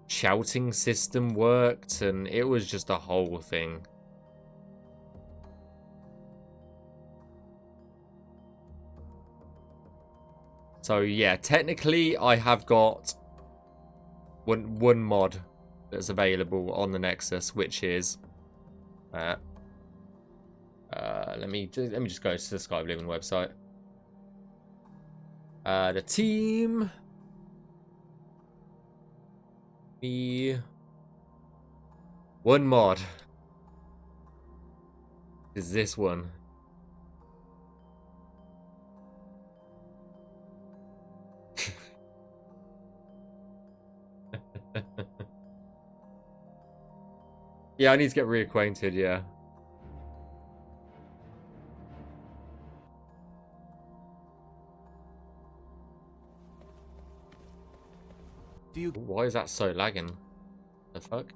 shouting system worked, and it was just a whole thing. So yeah, technically I have got one mod that's available on the Nexus, which is let me just go to the Skyblivion website. The team, one mod is this one. Yeah, I need to get reacquainted, yeah. Why is that so lagging? The fuck?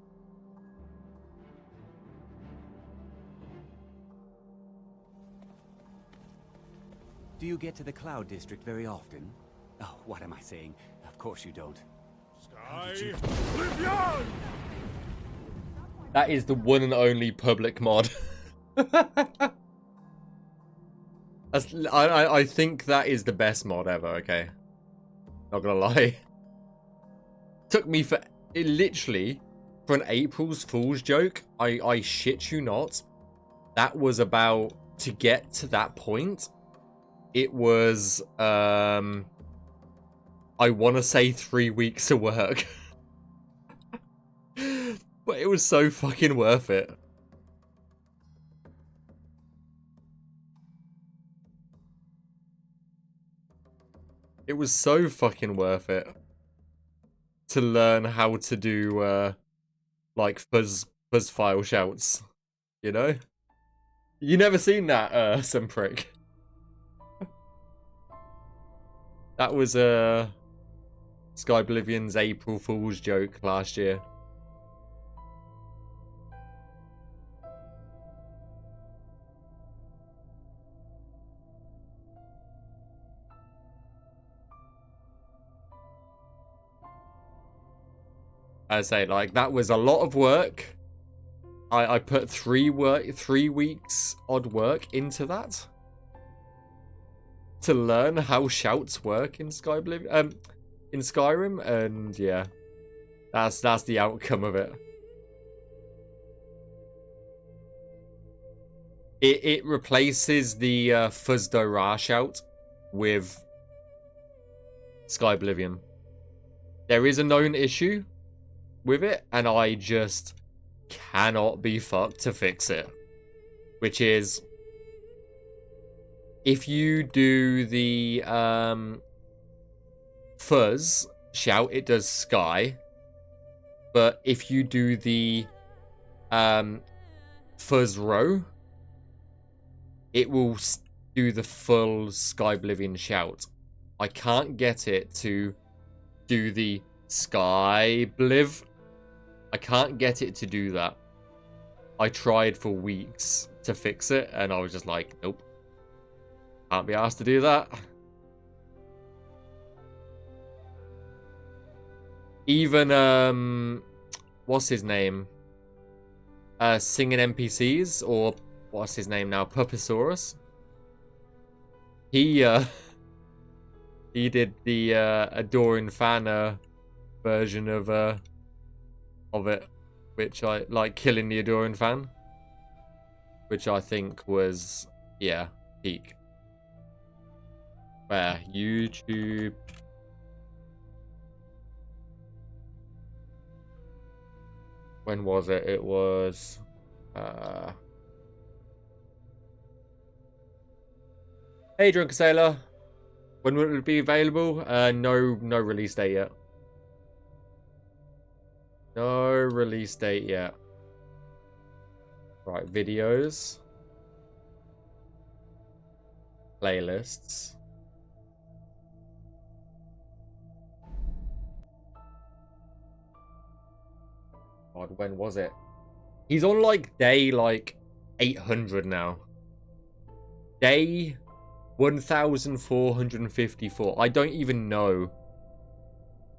Do you get to the Cloud District very often? Oh, what am I saying? Of course you don't. Skyblivion! That is the one and only public mod. I think that is the best mod ever, okay? Not gonna lie. Took me for... It literally, for an April's Fool's joke, I shit you not, that was about... To get to that point, it was... I want to say 3 weeks of work. But it was so fucking worth it. It was so fucking worth it. To learn how to do, like, fuzz file shouts. You know? You never seen that, some prick. That was, Skyblivion's April Fool's joke last year. I say, like, that was a lot of work. I put 3 weeks odd work into that. To learn how shouts work in Skyblivion, in Skyrim, and yeah. That's the outcome of it. It replaces the Fuzz-Do-Ra shout with Skyblivion. There is a known issue with it, and I just cannot be fucked to fix it. Which is, if you do the fuzz shout, it does sky. But if you do the Fuzz Row, it will do the full Skyblivion shout. I can't get it to do the Skybliv. I can't get it to do that. I tried for weeks to fix it, and I was just like, nope. Can't be asked to do that. Even, what's his name? Singing NPCs, or what's his name now? Pupisaurus. He did the Adoring Fan version of it, which I like, killing the Adoring Fan, which I think was, yeah, peak. Where YouTube. When was it? It was Hey Drunk Sailor. When will it be available? No release date yet. No release date yet. Right, videos. Playlists. God, when was it? He's on like day 800 now. Day 1454. I don't even know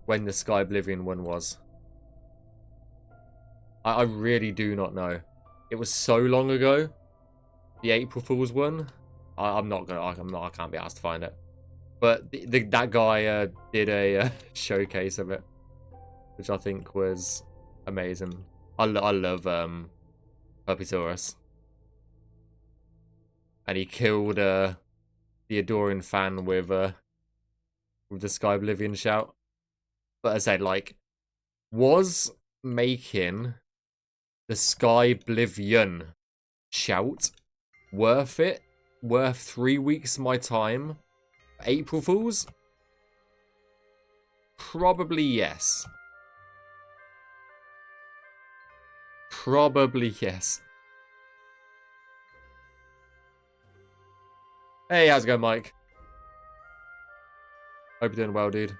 when the Skyblivion one was. I really do not know. It was so long ago. The April Fool's one. I can't be asked to find it. But that guy did a showcase of it, which I think was amazing. I love Pupisaurus. And he killed the Adoring Fan with the Skyblivion shout. But as I said, was making the Skyblivion shout worth it? Worth 3 weeks of my time? April Fools? Probably yes. Probably yes. Hey, how's it going, Mike? Hope you're doing well, dude.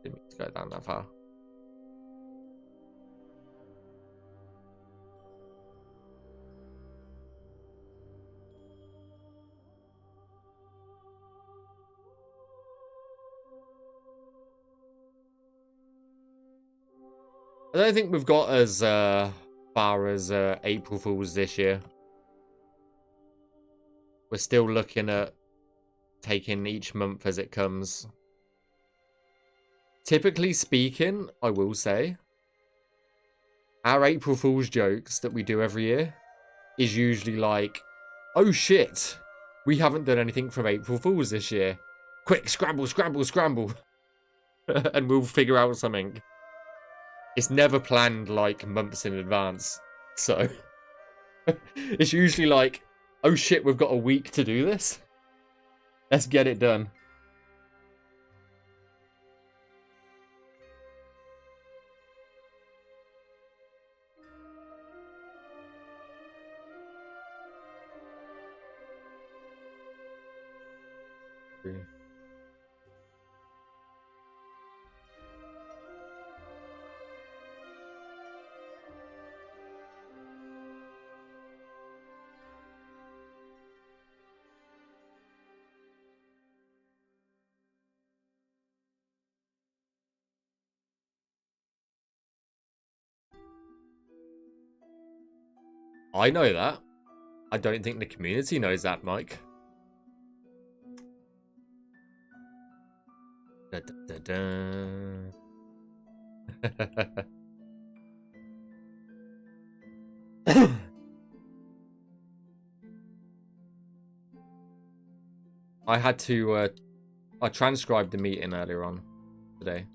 Didn't mean to go down that far. I don't think we've got as far as April Fools this year. We're still looking at taking each month as it comes. Typically speaking, I will say, our April Fool's jokes that we do every year is usually like, oh shit, we haven't done anything from April Fool's this year. Quick, scramble, scramble, scramble. And we'll figure out something. It's never planned like months in advance. So it's usually like, oh shit, we've got a week to do this. Let's get it done. I know that. I don't think the community knows that, Mike. Da, da, da, da. I had to I transcribed the meeting earlier on today.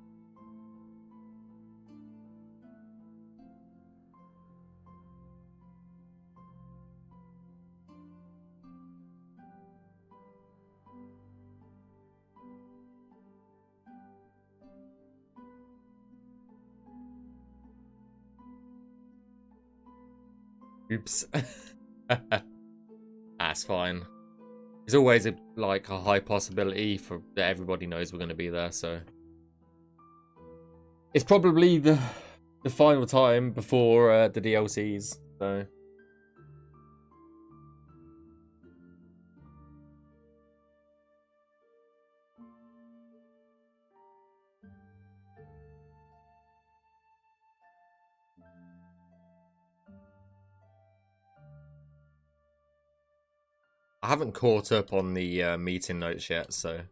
Oops. That's fine. There's always a high possibility for that everybody knows we're going to be there, so it's probably the final time before the DLCs. So I haven't caught up on the meeting notes yet, so.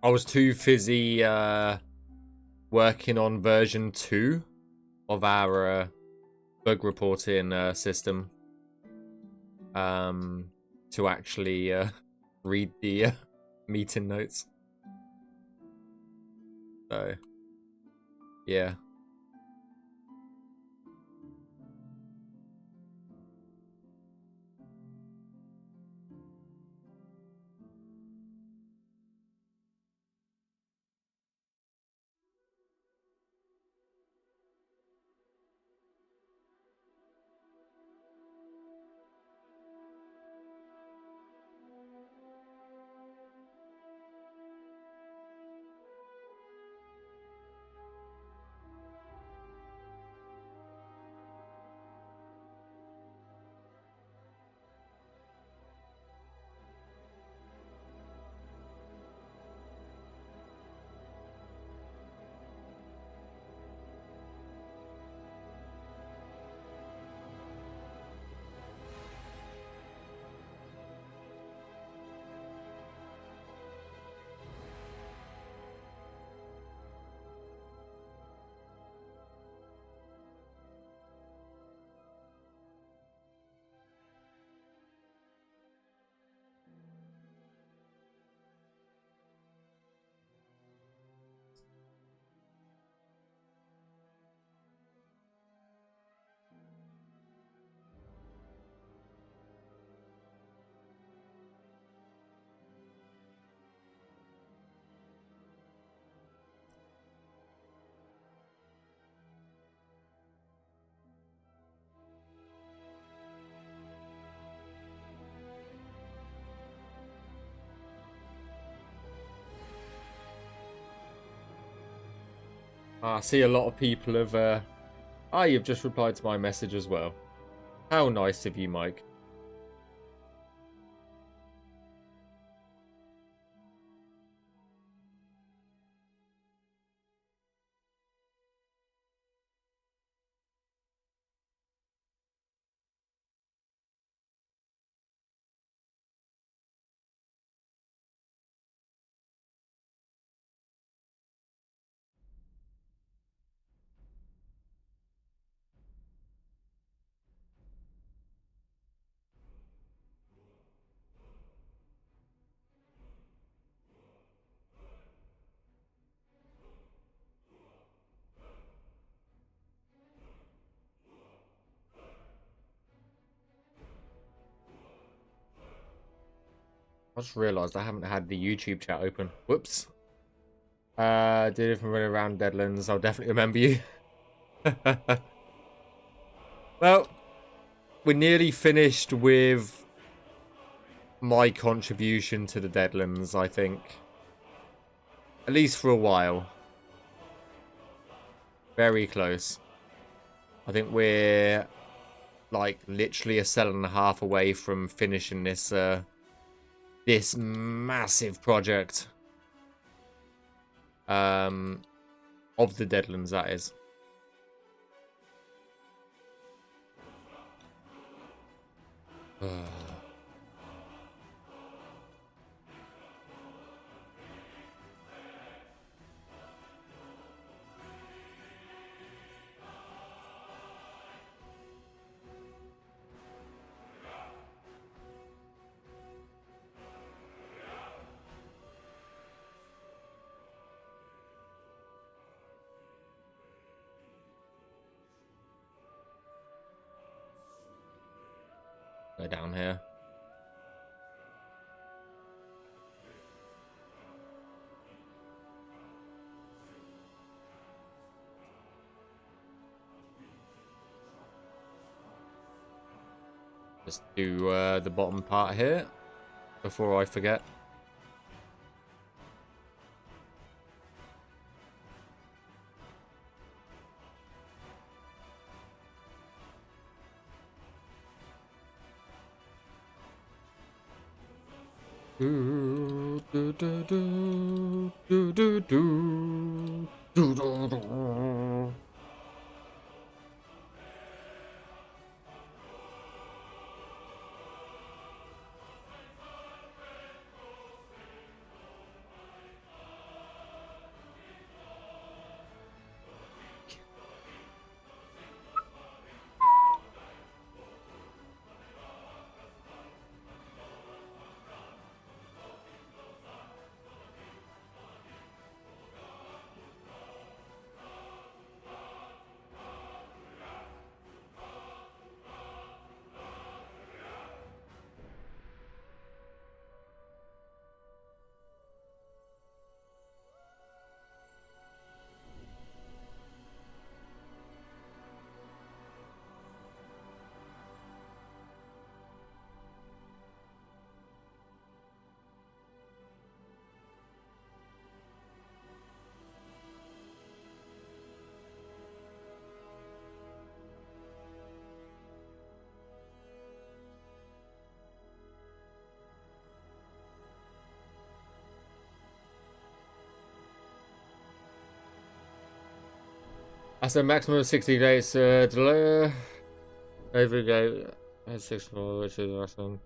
I was too busy working on version 2 of our bug reporting system to actually read the meeting notes. So, yeah. I see a lot of people have... you've just replied to my message as well. How nice of you, Mike. I just realised I haven't had the YouTube chat open. Whoops. Did it from running around Deadlands. I'll definitely remember you. Well, we're nearly finished with my contribution to the Deadlands, I think. At least for a while. Very close. I think we're literally a cell and a half away from finishing this this massive project. Of the Deadlands, that is. Go down here. Just do the bottom part here before I forget. Do do do do do do do do do do. I said maximum 60 days delay. Every day, 6 more, which is awesome.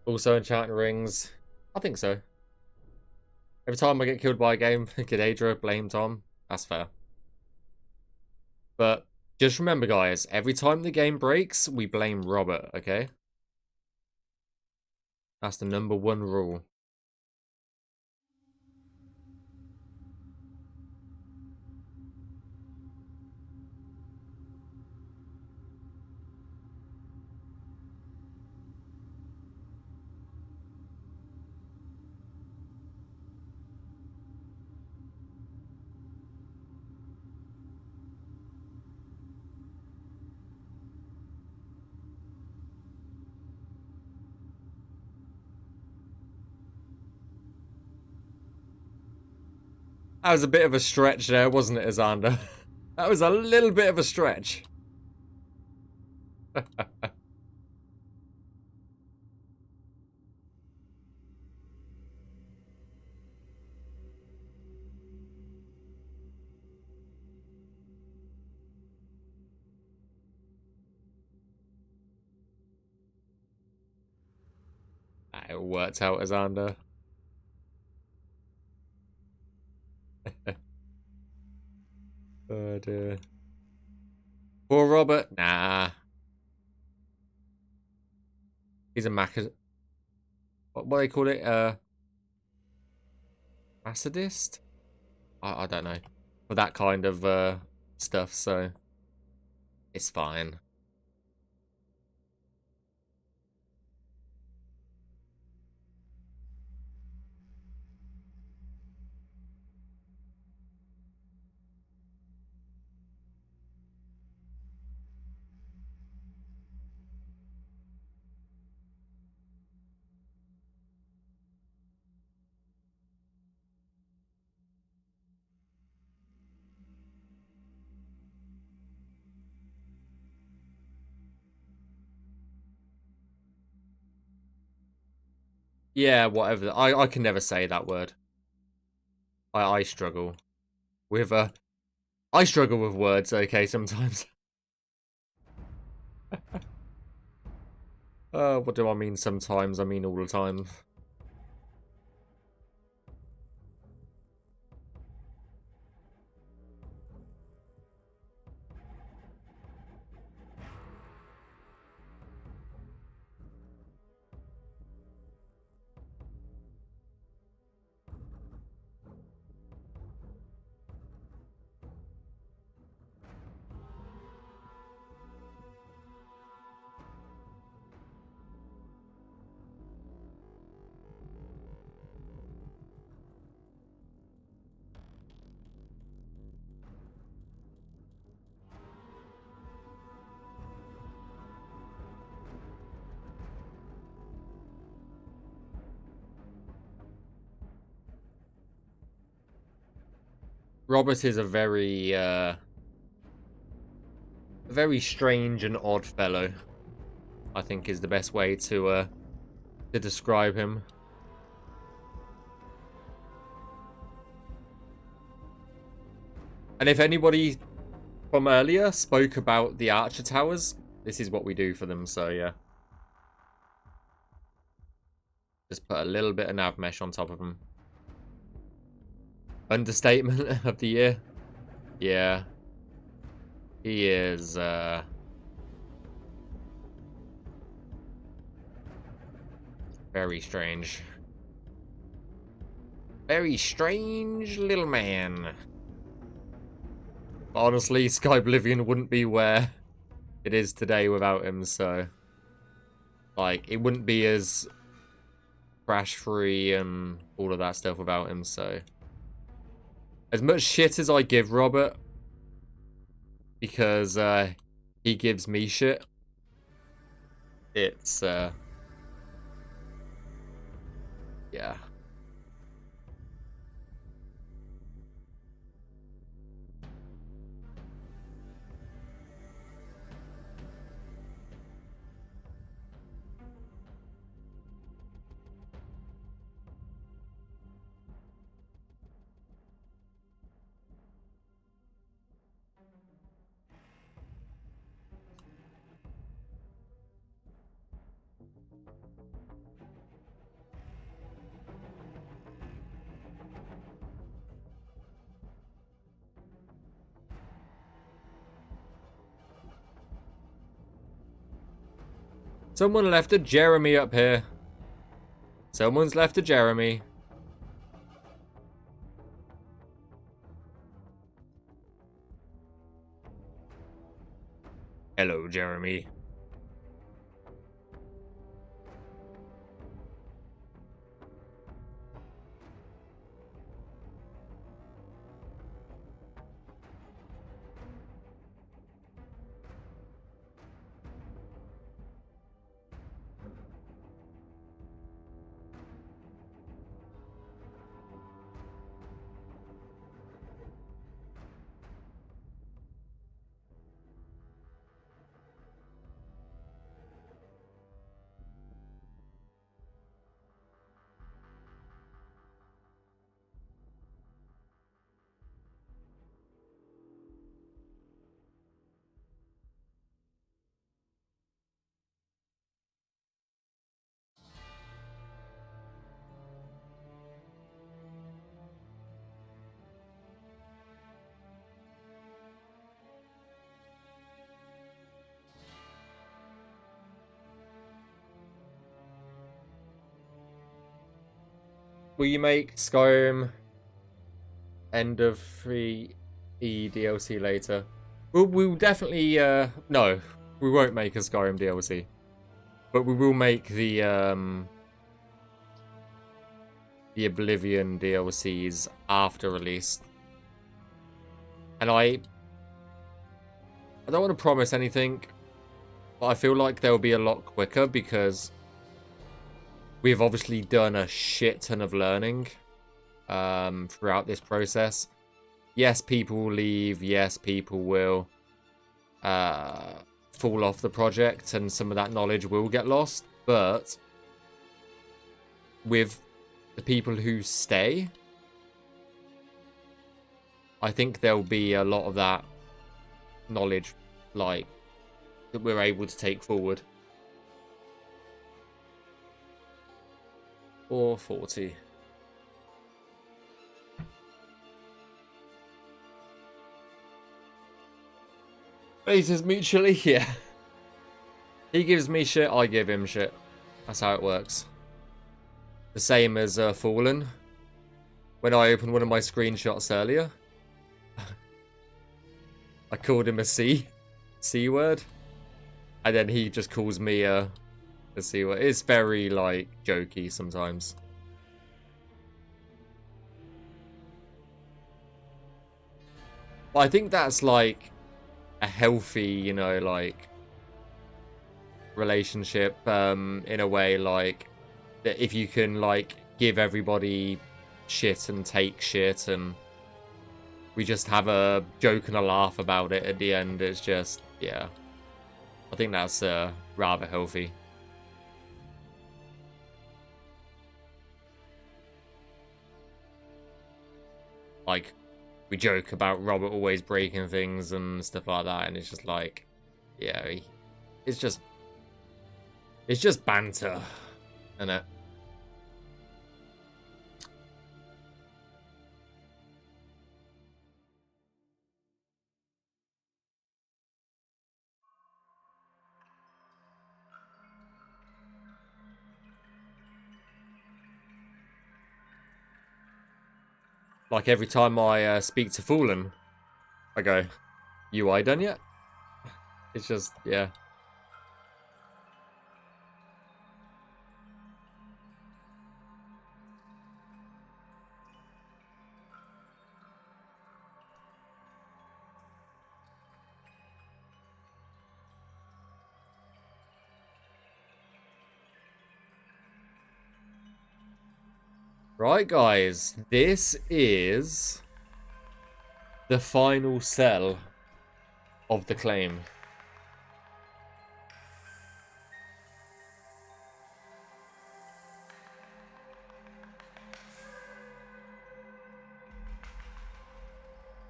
Also enchanting rings. I think so. Every time I get killed by a game, Gadadra, blame Tom. That's fair. But just remember, guys, every time the game breaks, we blame Robert, okay? That's the #1 rule. That was a bit of a stretch there, wasn't it, Azander? That was a little bit of a stretch. It worked out, Azander. Oh dear. Poor Robert? Nah. He's a what do they call it? Masochist? I don't know. For that kind of stuff, so it's fine. Yeah, whatever. I can never say that word. I struggle with I struggle with words, okay, sometimes. What do I mean sometimes? I mean all the time. Robert is a very strange and odd fellow, I think is the best way to describe him. And if anybody from earlier spoke about the Archer Towers, this is what we do for them, so yeah. Just put a little bit of Navmesh on top of them. Understatement of the year? Yeah. He is, very strange. Very strange little man. Honestly, Skyblivion wouldn't be where it is today without him, so... Like, it wouldn't be as crash-free and all of that stuff without him, so... As much shit as I give Robert, because he gives me shit, it's, yeah. Someone left a Jeremy up here. Someone's left a Jeremy. Hello, Jeremy. Will you make Skyrim end of 3E DLC later? We'll definitely, no, we won't make a Skyrim DLC. But we will make the Oblivion DLCs after release. And I don't want to promise anything, but I feel like they'll be a lot quicker because we've obviously done a shit ton of learning throughout this process. Yes, people will leave. Yes, people will fall off the project and some of that knowledge will get lost. But with the people who stay, I think there'll be a lot of that knowledge, like, that we're able to take forward. Or 40. Raises mutually, yeah. He gives me shit, I give him shit. That's how it works. The same as Fallen. When I opened one of my screenshots earlier, I called him a C word, and then he just calls me a C word. It's very like jokey sometimes. But I think that's like a healthy, you know, like relationship in a way, like that if you can like give everybody shit and take shit and we just have a joke and a laugh about it at the end. It's just, yeah. I think that's rather healthy. Like, we joke about Robert always breaking things and stuff like that, and it's just like, yeah, it's just banter, isn't it? Like every time I speak to Fallen, I go, UI done yet? It's just, yeah. Right, guys, this is the final cell of the claim.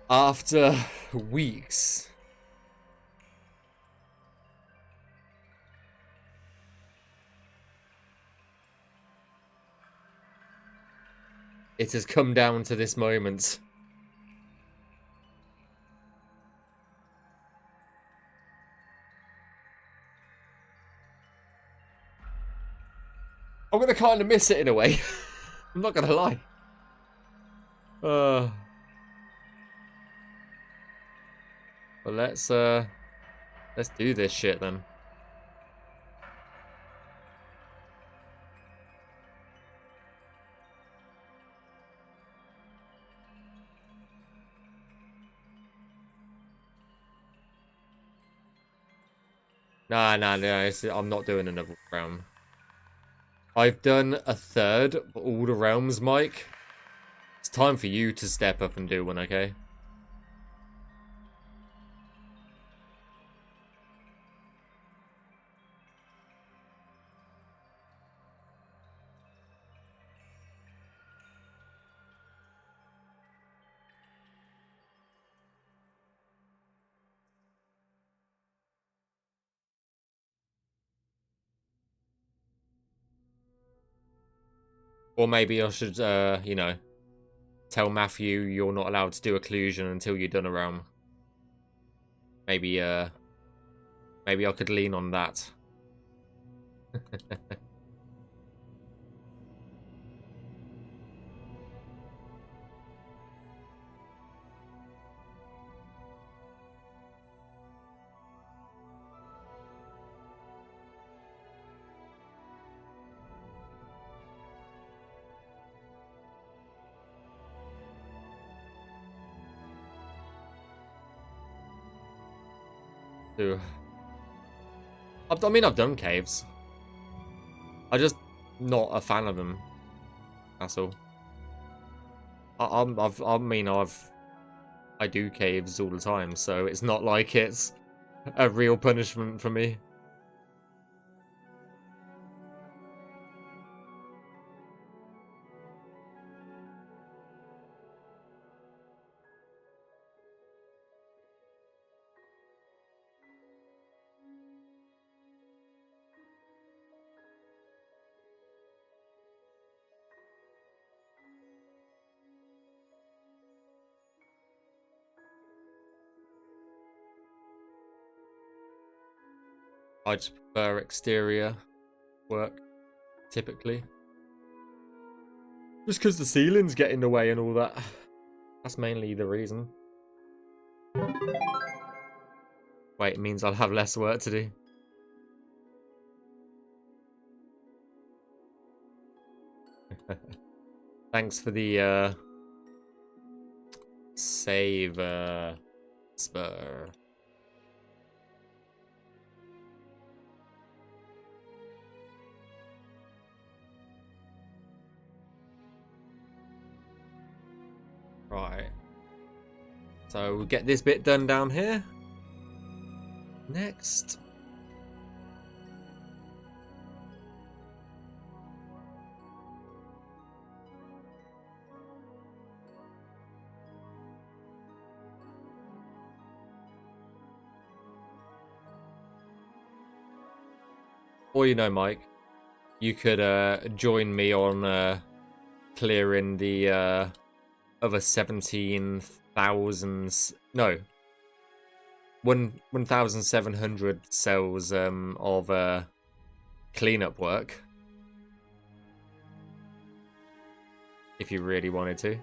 After weeks, it has come down to this moment. I'm gonna kind of miss it in a way. I'm not gonna lie. But let's do this shit then. Nah, I'm not doing another round. I've done a third of all the realms, Mike. It's time for you to step up and do one, okay? Or maybe I should, you know, tell Matthew you're not allowed to do occlusion until you're done a realm. Maybe I could lean on that. I mean, I've done caves. I'm just not a fan of them. That's all. I do caves all the time, so it's not like it's a real punishment for me. I just prefer exterior work, typically. Just because the ceilings get in the way and all that. That's mainly the reason. Wait, it means I'll have less work to do. Thanks for the save spur. Right. So we'll get this bit done down here. Next. Or you know, Mike, you could join me on clearing the other 17,000 no 1,700 cells of cleanup work if you really wanted to.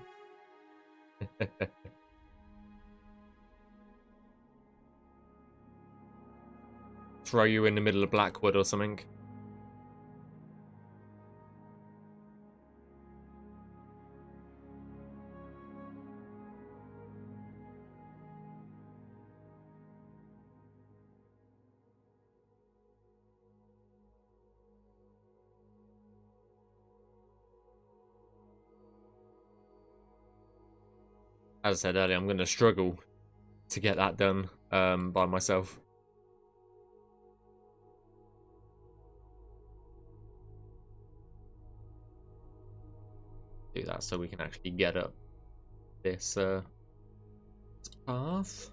Throw you in the middle of Blackwood or something. As I said earlier, I'm going to struggle to get that done by myself. Do that so we can actually get up this path.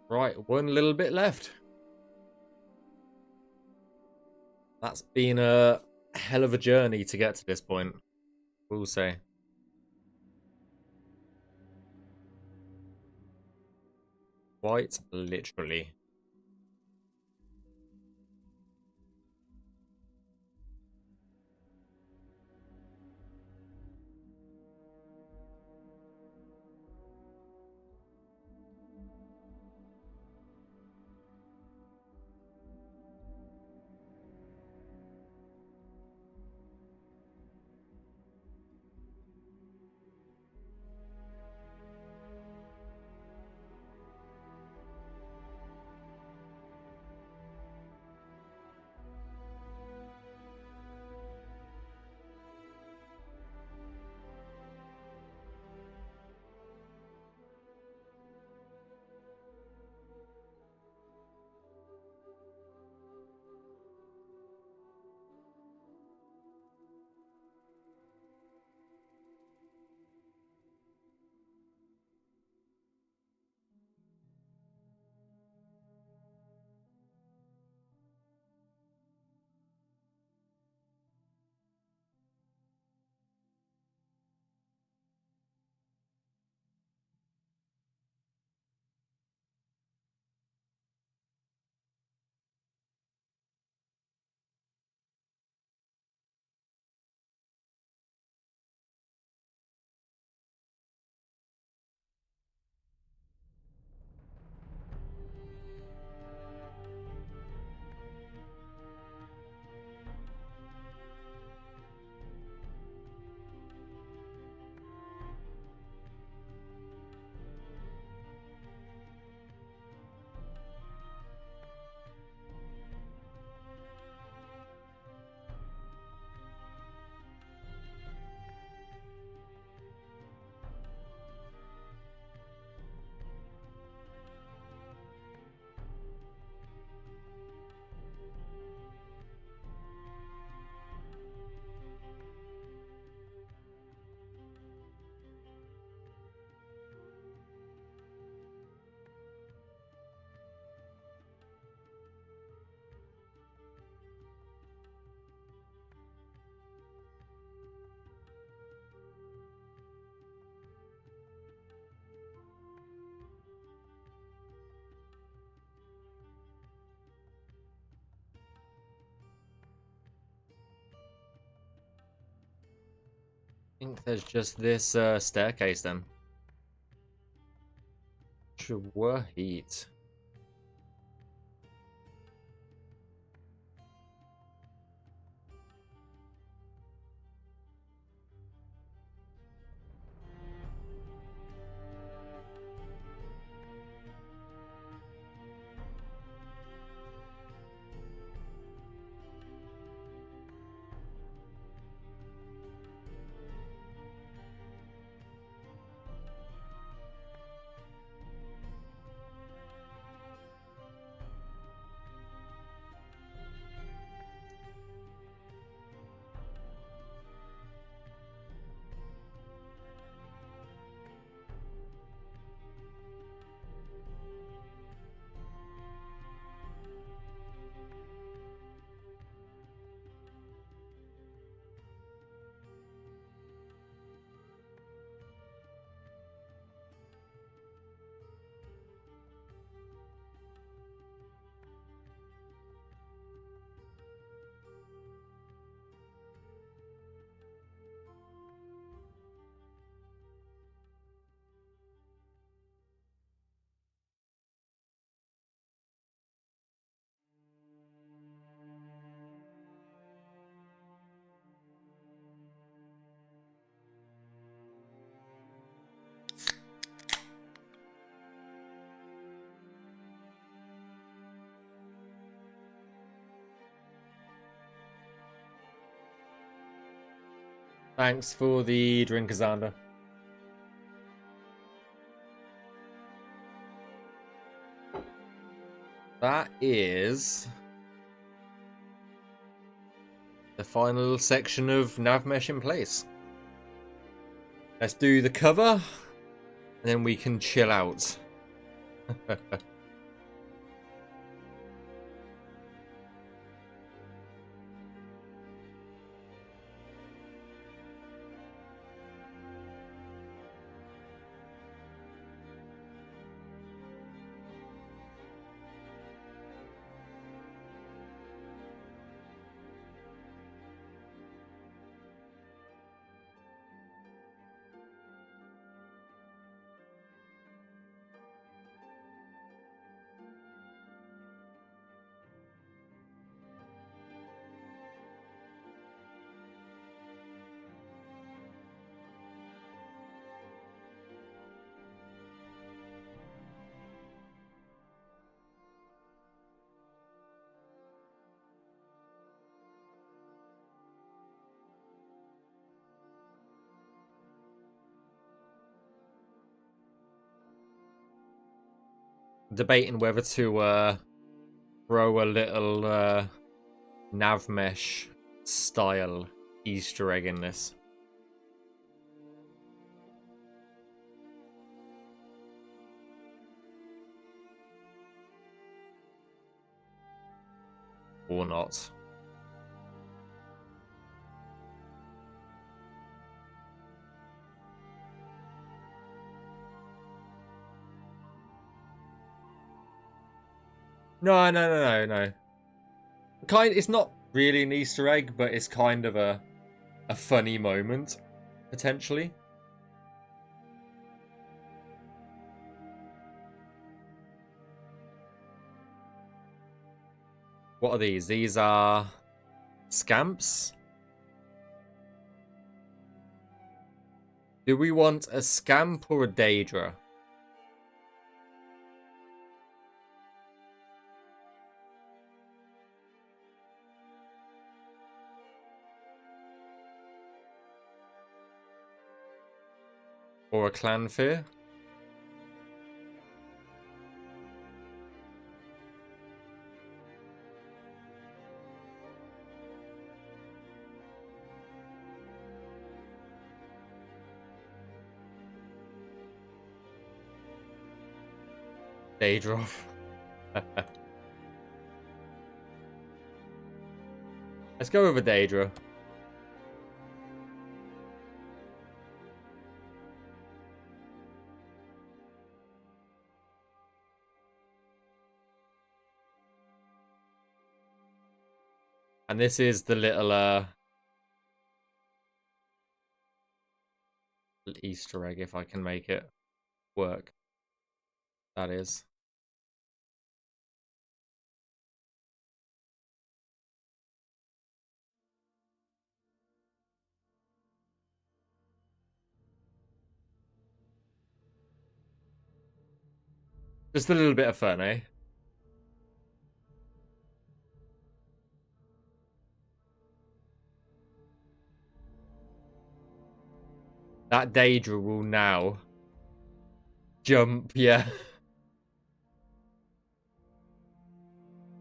Right, one little bit left. That's been a hell of a journey to get to this point, we'll say. Quite literally. I think there's just this staircase then. Sweet. Thanks for the drink, Xander. That is the final section of Navmesh in place. Let's do the cover, and then we can chill out. debating whether to throw a little Navmesh style Easter egg in this. Or not. No. It's not really an Easter egg, but it's kind of a funny moment, potentially. What are these? These are scamps. Do we want a scamp or a Daedra? Or a Clanfear? Daedra. Let's go with a Daedra. And this is the little Easter egg, if I can make it work. That is. Just a little bit of fun, eh? That Daedra will now jump, yeah.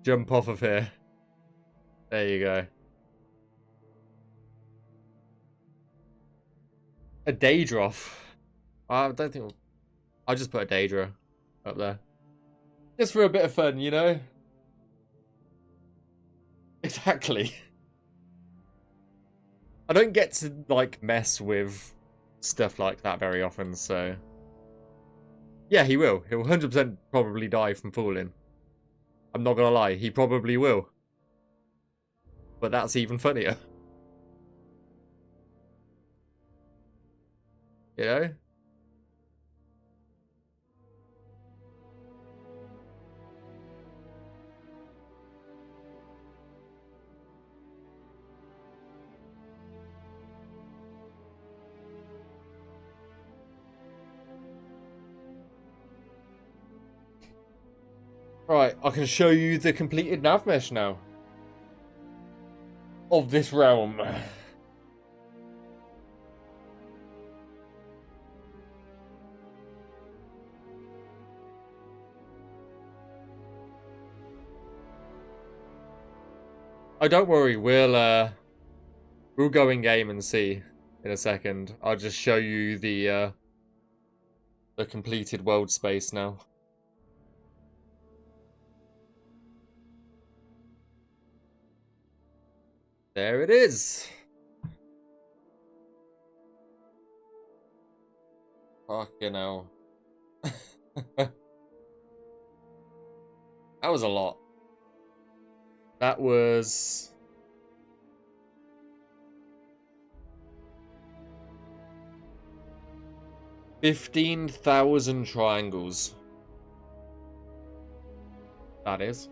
Jump off of here. There you go. A Daedra. I don't think... I'll just put a Daedra up there. Just for a bit of fun, you know? Exactly. I don't get to, like, mess with stuff like that very often, so... Yeah, he will. He'll 100% probably die from falling. I'm not gonna lie, he probably will. But that's even funnier. You know? Right, I can show you the completed Navmesh now. Of this realm. Oh, don't worry, we'll go in game and see in a second. I'll just show you the completed world space now. There it is. Fucking hell. That was a lot. That was... 15,000 triangles. That is.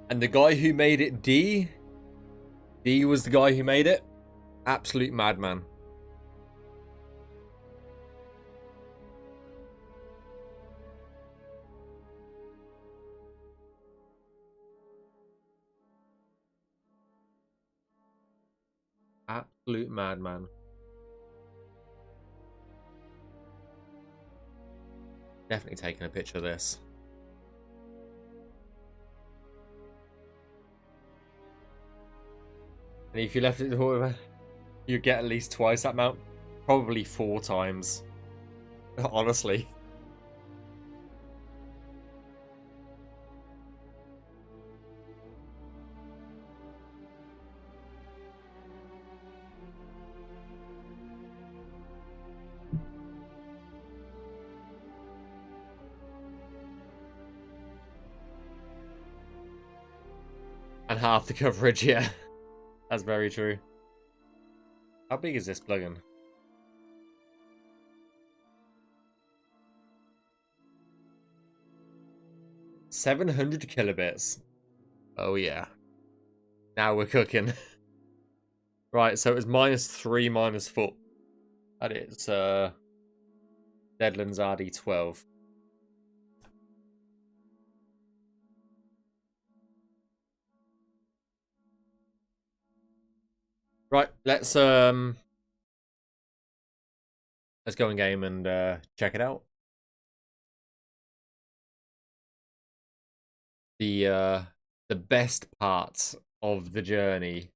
And the guy who made it, D was the guy who made it. Absolute madman. Absolute madman. Definitely taking a picture of this. And if you left it to you get at least twice that amount. Probably 4 times. Honestly. And half the coverage, yeah. That's very true. How big is this plugin? $700 kilobits. Oh yeah. Now we're cooking. Right, so it was -3, -4. That is Deadlands RD12. Right, let's go in game and check it out. The best part of the journey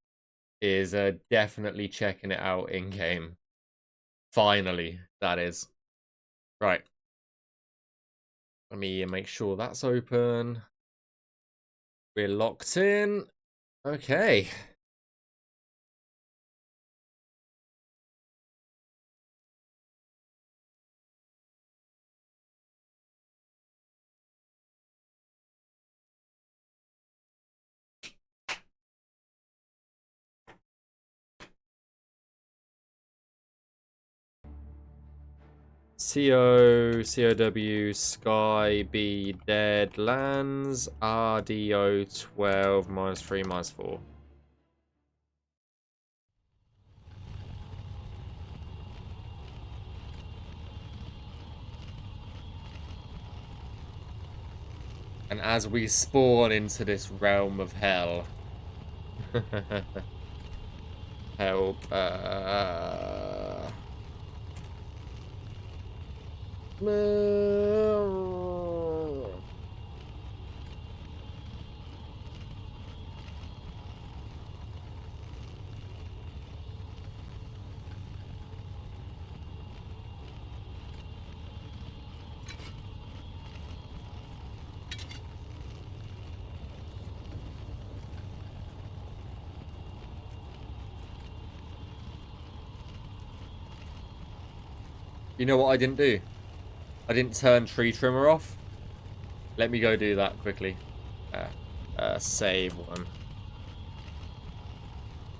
is definitely checking it out in game. Finally, that is. Right. Let me make sure that's open. We're locked in. Okay. COW, Sky, B, Deadlands, RDO 12, -3, -4. And as we spawn into this realm of hell, help, You know what I didn't do? I didn't turn tree trimmer off. Let me go do that quickly. Save one.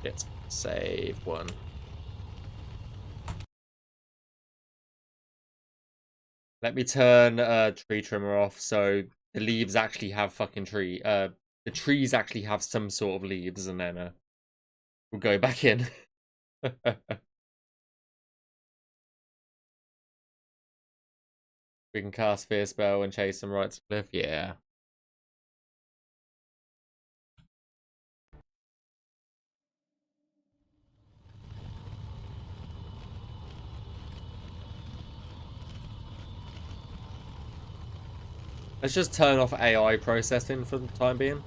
Shit. Save one. Let me turn tree trimmer off so the leaves actually have fucking tree. The trees actually have some sort of leaves, and then we'll go back in. We can cast Fear Spell and chase them right to cliff. Yeah. Let's just turn off AI processing for the time being.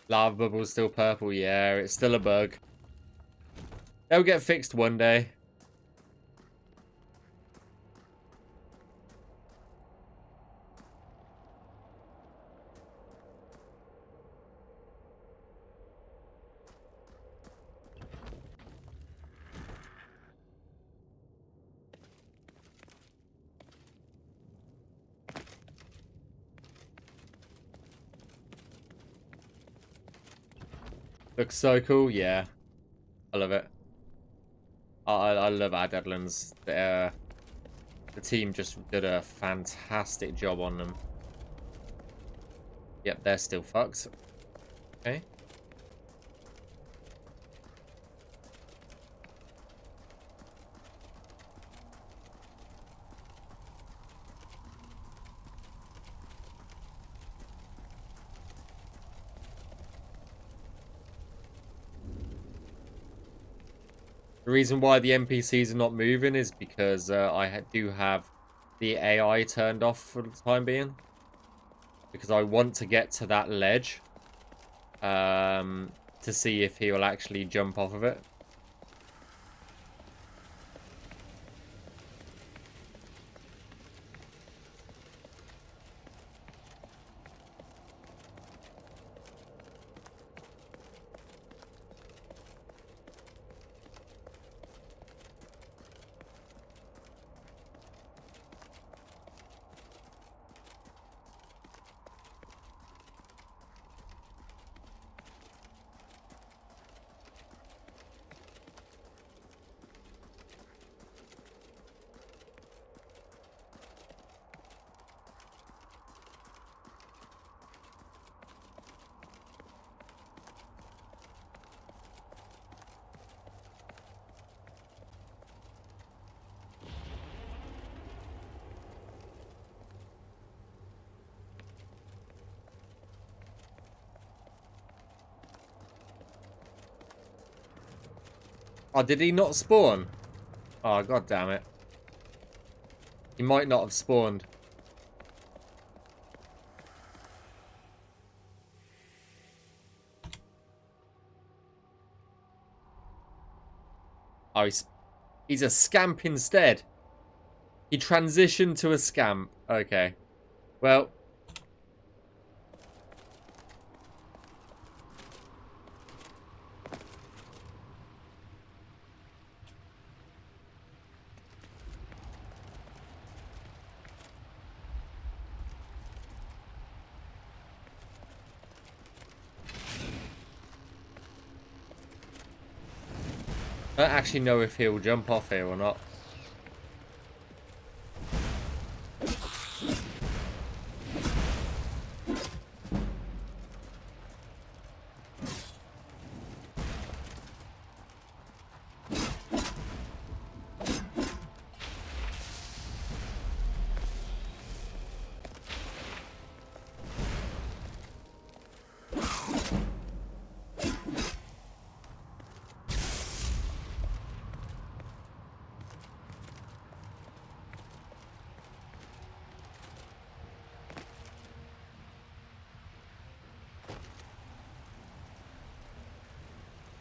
Lava bubble's still purple. Yeah, it's still a bug. They'll get fixed one day. Looks so cool. Yeah, I love it. I love our Deadlands. The team just did a fantastic job on them. Yep, they're still fucked. Okay. The reason why the NPCs are not moving is because I do have the AI turned off for the time being. Because I want to get to that ledge to see if he will actually jump off of it. Oh, did he not spawn? Oh, god damn it. He might not have spawned. Oh, he's a scamp instead. He transitioned to a scamp. Okay. Well. I don't actually know if he'll jump off here or not.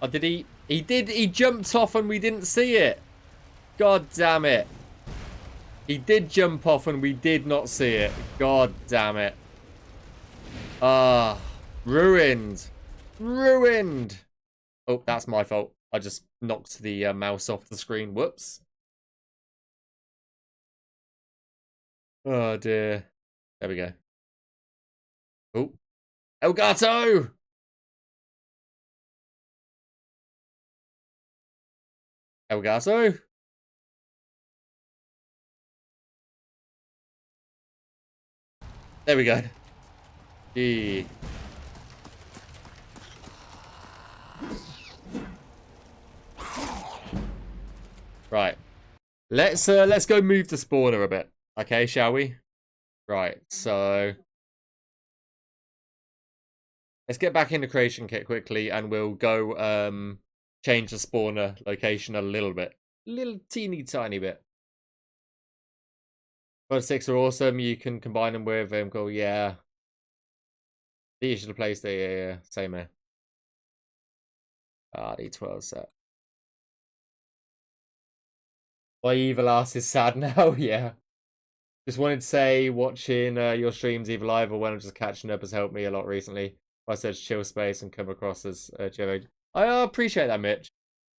Oh, did he? He did. He jumped off and we didn't see it. God damn it. He did jump off and we did not see it. God damn it. Ah, ruined. Ruined. Oh, that's my fault. I just knocked the mouse off the screen. Whoops. Oh, dear. There we go. Oh. Elgato! Elgato? There we go. Gee. Right. Let's go move the spawner a bit. Okay, shall we? Right, so let's get back into creation kit quickly and we'll go change the spawner location a little bit. Little teeny tiny bit. But 6 are awesome. You can combine them with go, yeah. The usual place there, yeah. Same here. Ah, D12 set. My evil ass is sad now, yeah. Just wanted to say, watching your streams either live or when I'm just catching up has helped me a lot recently. I search chill space and come across as Joe. I appreciate that, Mitch.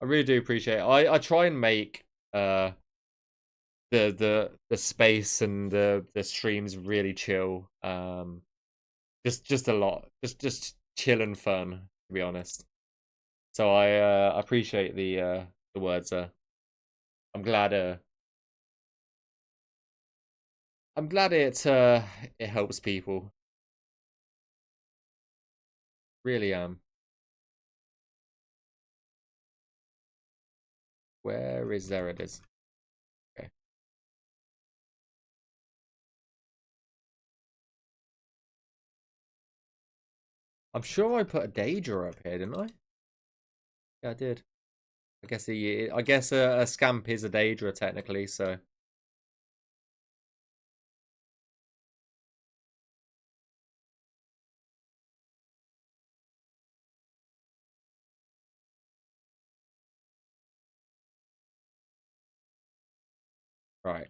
I really do appreciate it. I try and make the space and the streams really chill. Just a lot. Just chill and fun, to be honest. So I appreciate the words. I'm glad. I'm glad it helps people. Really am. Where is there? It is. Okay. I'm sure I put a Daedra up here, didn't I? Yeah, I did. I guess a Scamp is a Daedra technically, so. Right.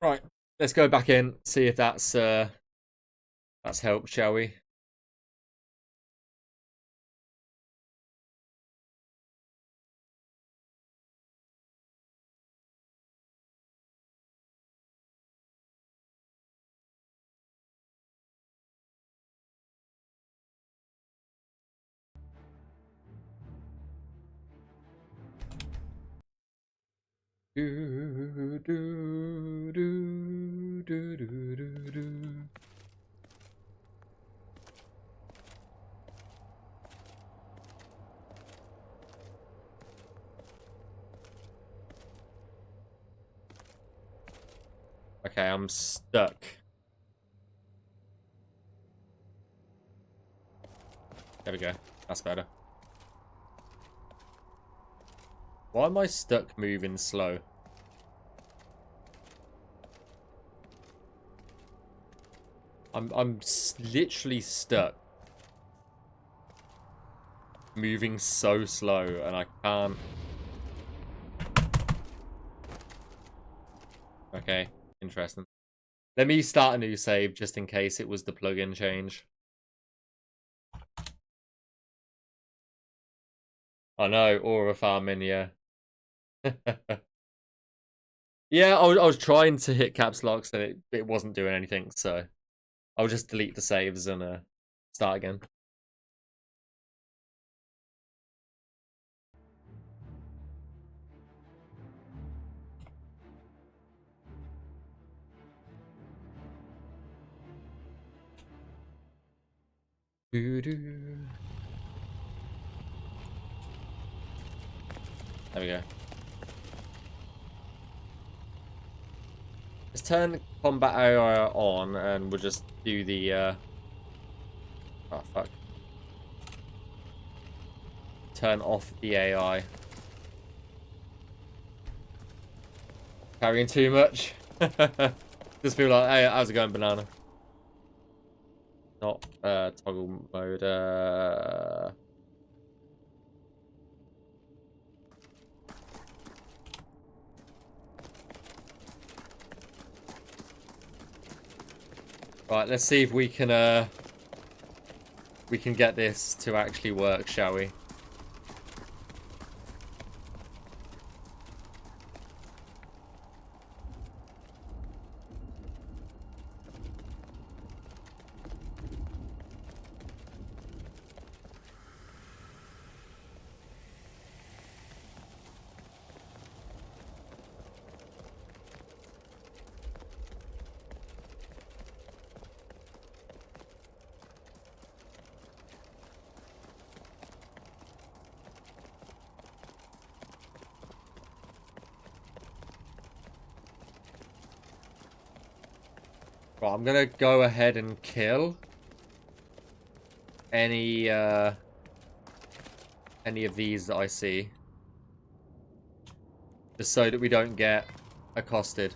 Right. Let's go back in, see if that's helped, shall we? Do, do, do, do, do, do, do. Okay, I'm stuck. There we go. That's better. Why am I stuck moving slow? I'm literally stuck moving so slow and I can't. Okay, interesting. Let me start a new save just in case it was the plugin change. I know, Aura farming, yeah. Yeah, I was trying to hit caps locks and it wasn't doing anything, so I'll just delete the saves and start again. Doo-doo. There we go. Let's turn combat AI on and we'll just do the oh fuck. Turn off the AI. Carrying too much. Just feel like, hey, how's it going, banana? Not toggle mode. Right, let's see if we can get this to actually work, shall we? Right, I'm gonna go ahead and kill any of these that I see, just so that we don't get accosted.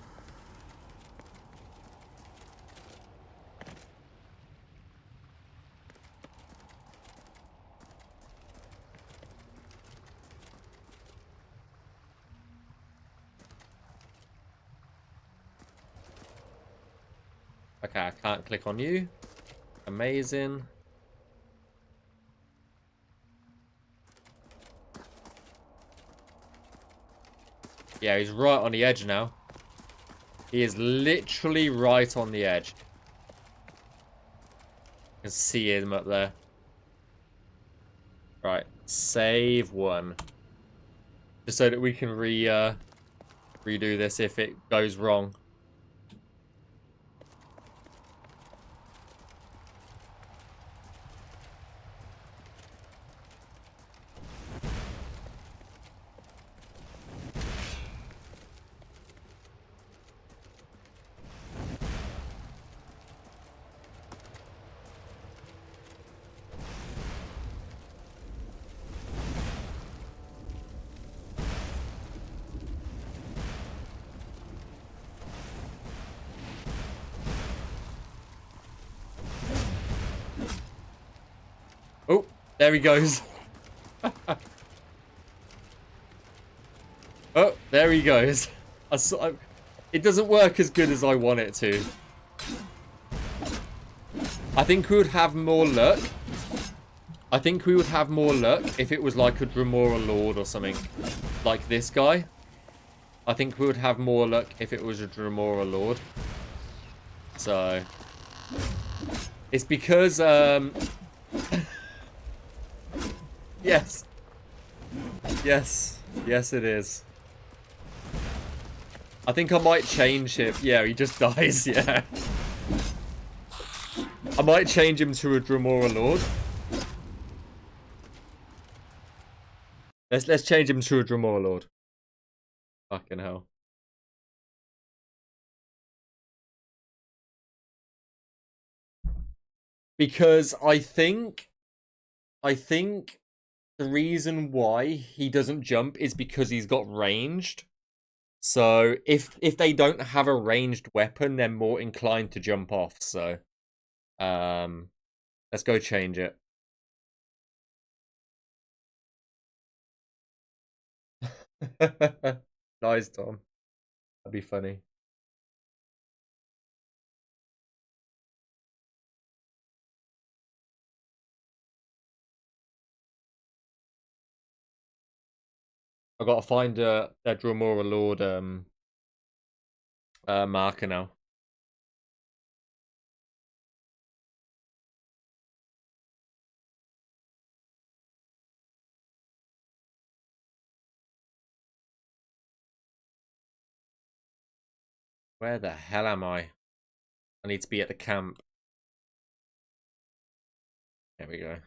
Okay, I can't click on you. Amazing. Yeah, he's right on the edge now. He is literally right on the edge. You can see him up there. Right, save one. Just so that we can redo this if it goes wrong. Oh, there he goes. Oh, there he goes. It doesn't work as good as I want it to. I think we would have more luck. I think we would have more luck if it was like a Dremora Lord or something. Like this guy. I think we would have more luck if it was a Dremora Lord. So... It's because, Yes. Yes. Yes, it is. I think I might change him. Yeah, he just dies, yeah. I might change him to a Dremora Lord. Let's change him to a Dremora Lord. Fucking hell. Because I think the reason why he doesn't jump is because he's got ranged. So if they don't have a ranged weapon, they're more inclined to jump off. So let's go change it. Nice, Tom. That'd be funny. I've got to find a Dremora Lord marker now. Where the hell am I? I need to be at the camp. There we go.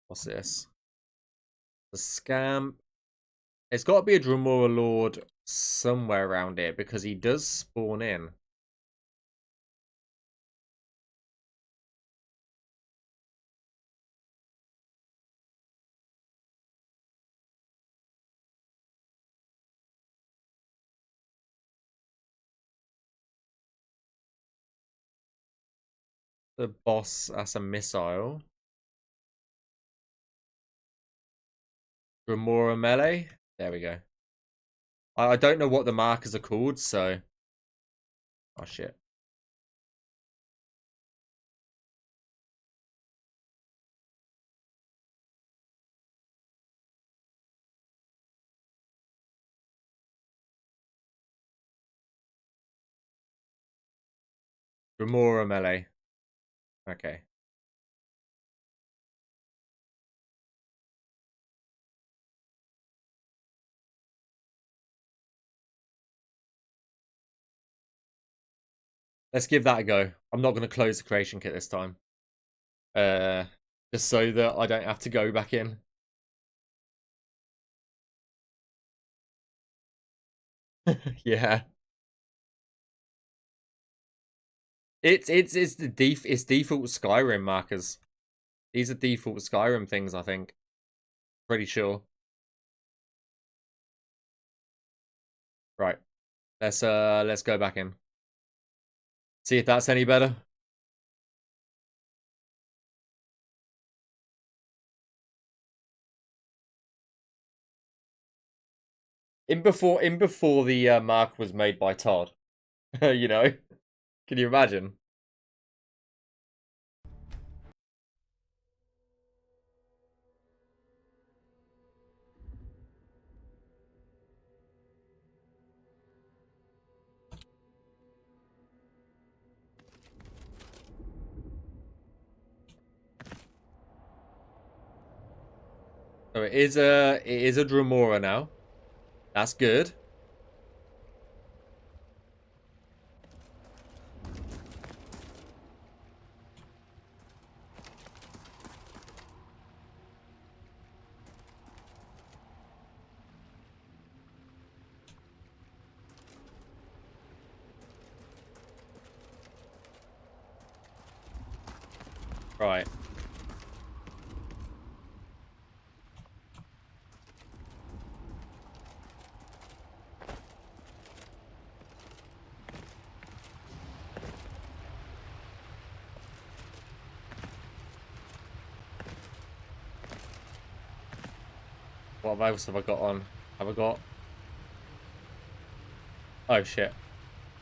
What's this? The scam. It's got to be a Dremora Lord somewhere around here because he does spawn in. The boss as a missile. Dremora melee. There we go. I don't know what the markers are called, so... Oh, shit. Dremora melee. Okay. Let's give that a go. I'm not going to close the creation kit this time. Just so that I don't have to go back in. Yeah. It's default Skyrim markers. These are default Skyrim things, I think. Pretty sure. Right. Let's go back in. See if that's any better. in before the mark was made by Todd. You know? Can you imagine? So it is a Dremora now. That's good. Right. What else have I got on? Have I got... Oh, shit.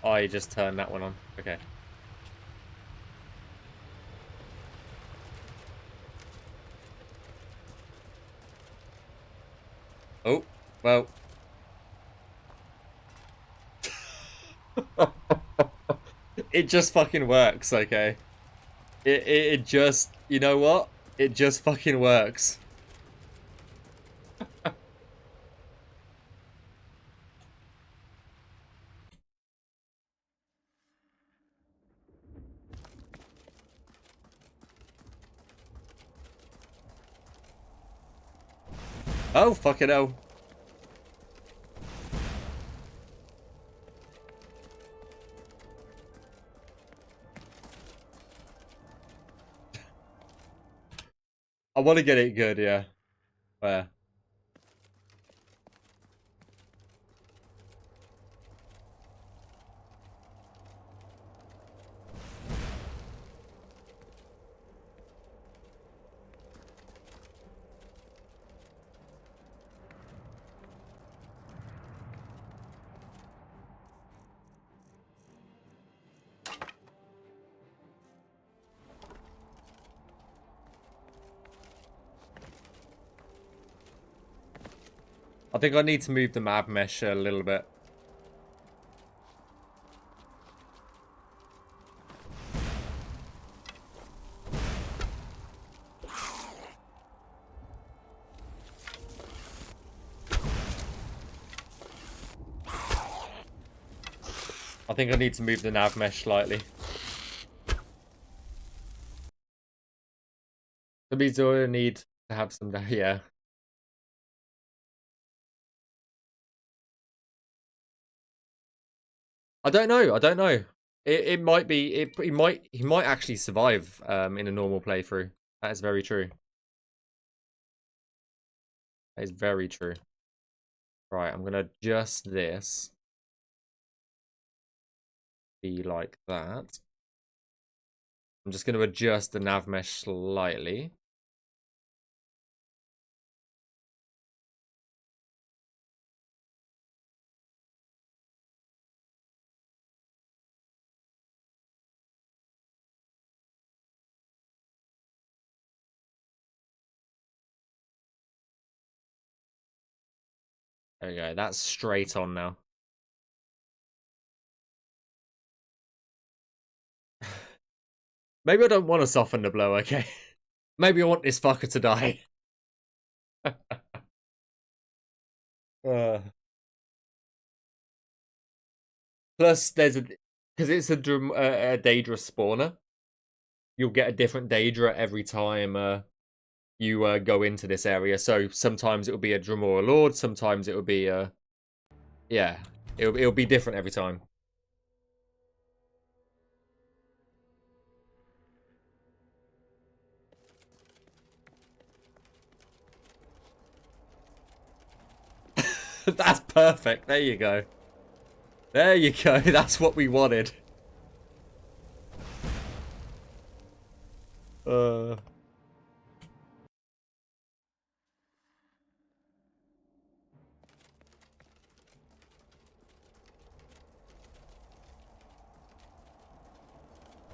I just turned that one on. Okay. Oh, well. It just fucking works, okay? It just... You know what? It just fucking works. Oh, fucking hell. I want to get it good, yeah. Where? I think I need to move the map mesh a little bit. I think I need to move the nav mesh slightly. That means I need to have some... Yeah. I don't know. I don't know. It might be... He might actually survive in a normal playthrough. That is very true. That is very true. Right, I'm going to adjust this. Be like that. I'm just going to adjust the nav mesh slightly. There we go. That's straight on now. Maybe I don't want to soften the blow, okay? Maybe I want this fucker to die. uh, plus, there's a... Because it's a Daedra spawner. You'll get a different Daedra every time you go into this area. So sometimes it'll be a Dremora Lord. Sometimes it'll be a... Yeah. It'll be different every time. That's perfect. There you go. There you go. That's what we wanted.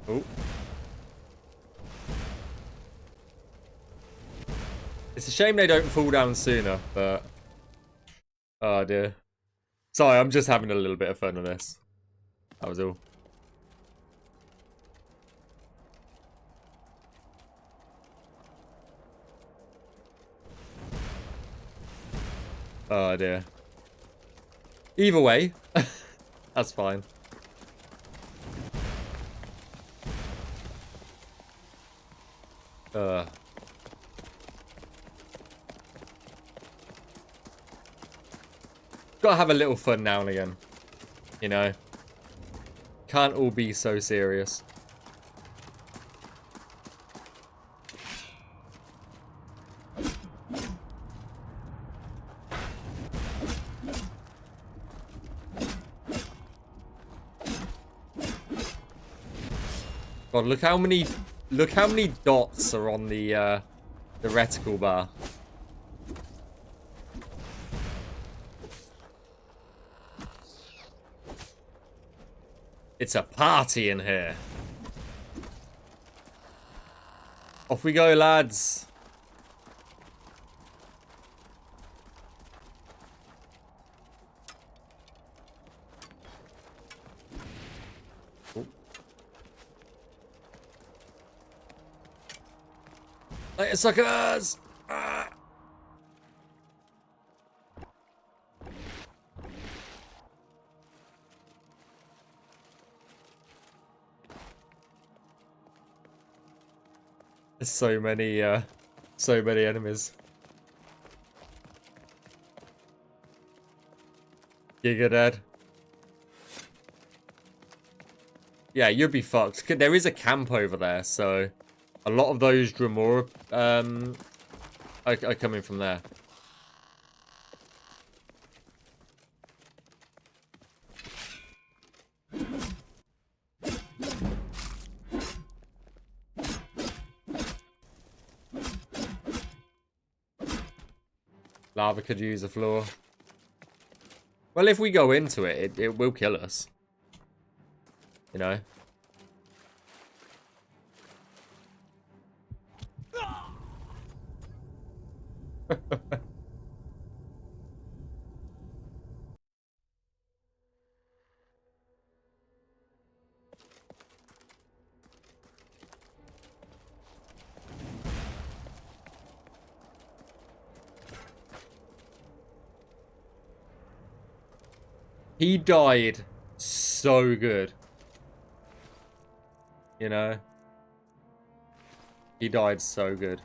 Oh. It's a shame they don't fall down sooner, but... Oh dear. Sorry, I'm just having a little bit of fun on this. That was all. Oh dear. Either way, that's fine. Gotta have a little fun now and again. You know? Can't all be so serious. God, look how many dots are on the reticle bar. It's a party in here. Off we go, lads. Oh. Later, suckers! Ah. There's so many enemies. Giga dead. Yeah, you'd be fucked. There is a camp over there, so a lot of those Dremora are coming from there. Lava could use the floor. Well, if we go into it, it will kill us. You know? He died so good. You know? He died so good.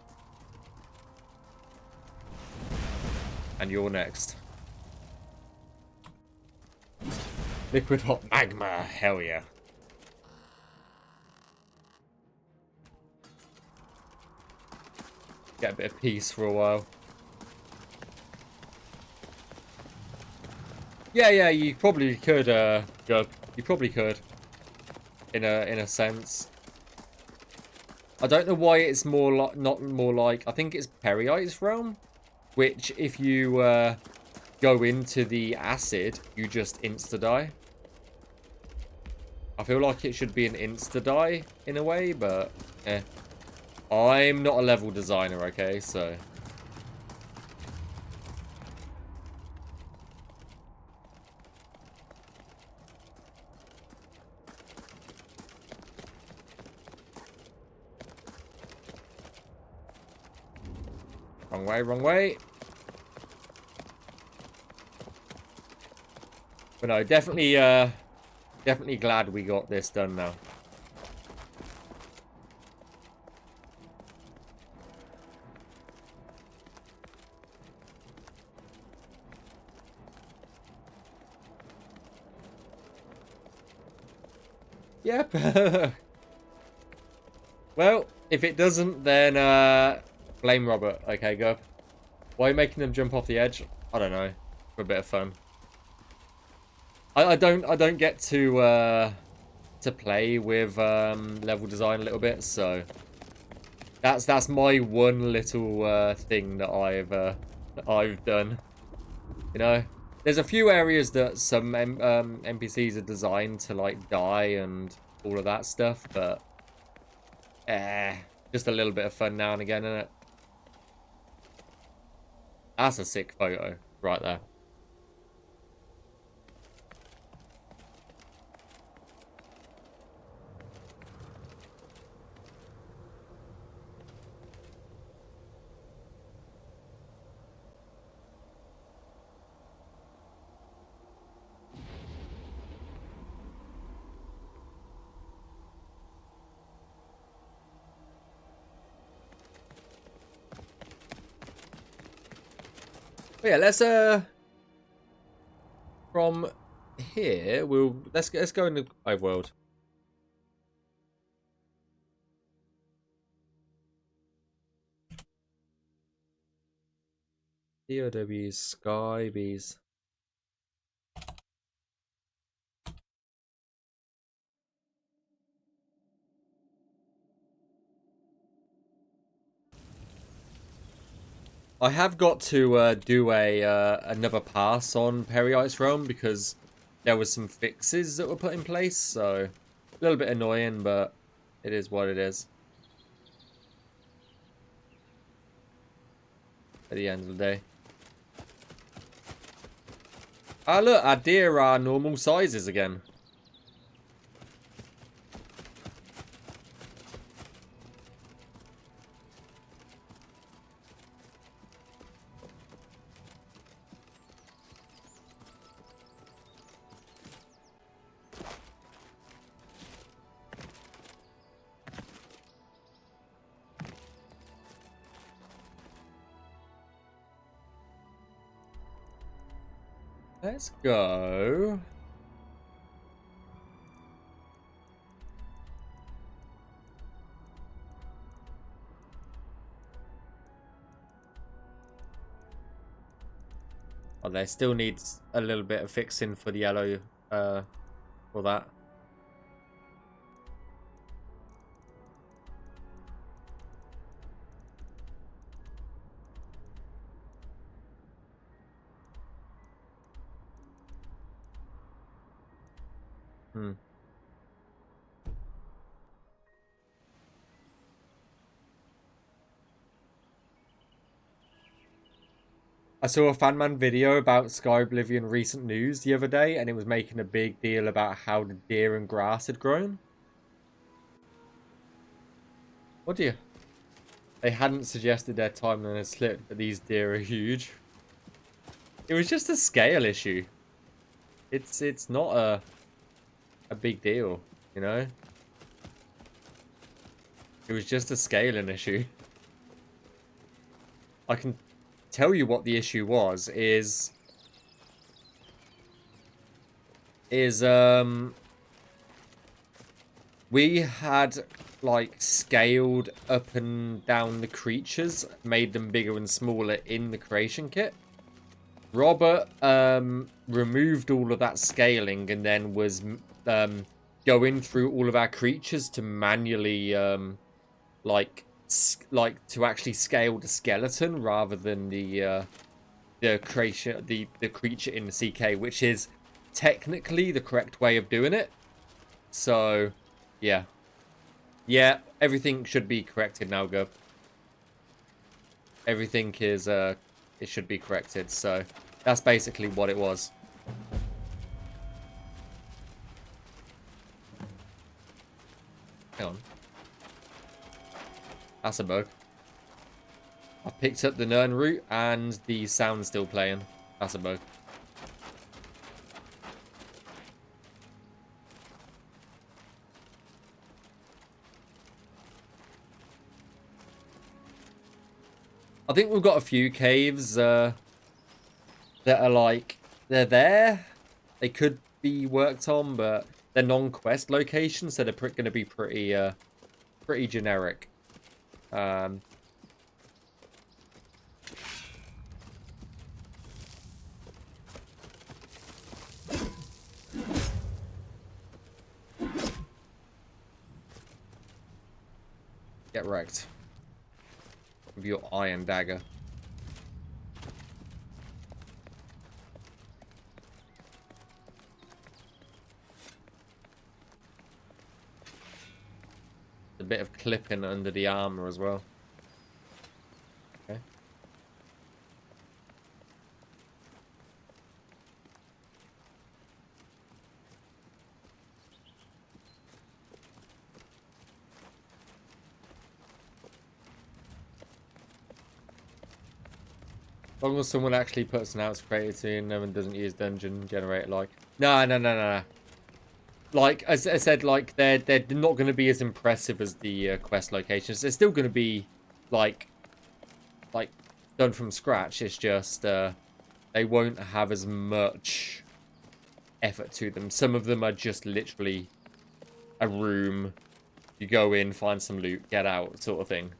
And you're next. Liquid hot magma, hell yeah. Get a bit of peace for a while. Yeah, you probably could, Gub. You probably could. In a sense. I don't know why it's more like, not more like, I think it's Periite's realm. Which, if you go into the acid, you just insta-die. I feel like it should be an insta-die in a way, but eh. I'm not a level designer, okay, so... Wrong way, wrong way. But no, definitely glad we got this done now. Yep. Well, if it doesn't, then blame Robert. Okay, go. Why are you making them jump off the edge? I don't know. For a bit of fun. I don't get to play with level design a little bit, so that's my one little thing that I've done. You know, there's a few areas that some NPCs are designed to like die and all of that stuff, but just a little bit of fun now and again, isn't it? That's a sick photo right there. But yeah, let's from here let's go in the overworld. DOW's Skybees. I have got to do another pass on Periite's Realm because there was some fixes that were put in place, so a little bit annoying, but it is what it is. At the end of the day. Ah, look, our deer are normal sizes again. Let's go. Oh, there still needs a little bit of fixing for the yellow, for that. I saw a Fanman video about Skyblivion recent news the other day, and it was making a big deal about how the deer and grass had grown. What do you? They hadn't suggested their timeline had slipped, but these deer are huge. It was just a scale issue. It's not a big deal, you know? It was just a scaling issue. I can tell you what the issue was, is we had like scaled up and down the creatures, made them bigger and smaller in the creation kit. Robert removed all of that scaling and then was going through all of our creatures to manually like to actually scale the skeleton rather than the creature in the CK, which is technically the correct way of doing it. So yeah, everything should be corrected now, Gub. Everything is it should be corrected, so that's basically what it was. Hang on. That's a bug. I've picked up the Nern route and the sound's still playing. That's a bug. I think we've got a few caves that are like, they're there. They could be worked on, but they're non-quest locations, so they're going to be pretty generic. Get wrecked with your iron dagger. bit of clipping under the armor as well. Okay. As long as someone actually puts an house creator in them and doesn't use dungeon generator, like... No. Like, as I said, like, they're not going to be as impressive as the quest locations. They're still going to be, like, done from scratch. It's just, they won't have as much effort to them. Some of them are just literally a room. You go in, find some loot, get out, sort of thing.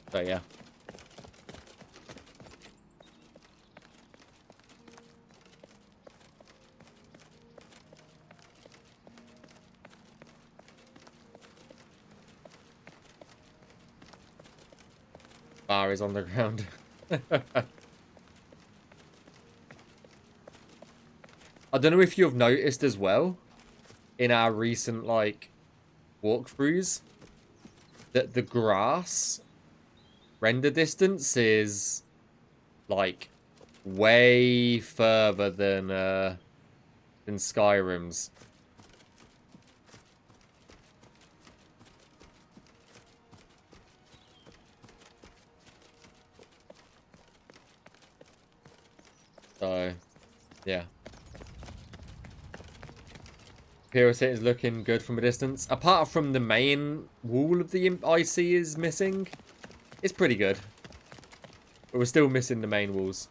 So, yeah. Bar is on the ground. I don't know if you've noticed as well, in our recent, like, walkthroughs, that the grass render distance is, like, way further than Skyrim's. So, yeah. Pyrosit is looking good from a distance. Apart from the main wall of the IC is missing, it's pretty good. But we're still missing the main walls.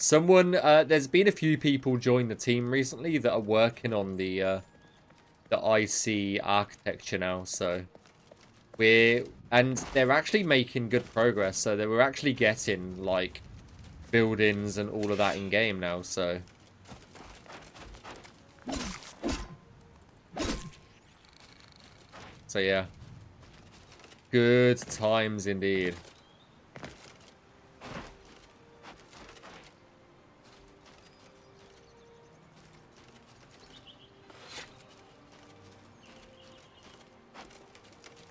There's been a few people join the team recently that are working on the IC architecture now, so and they're actually making good progress, so we're actually getting, like, buildings and all of that in game now, so yeah, good times indeed.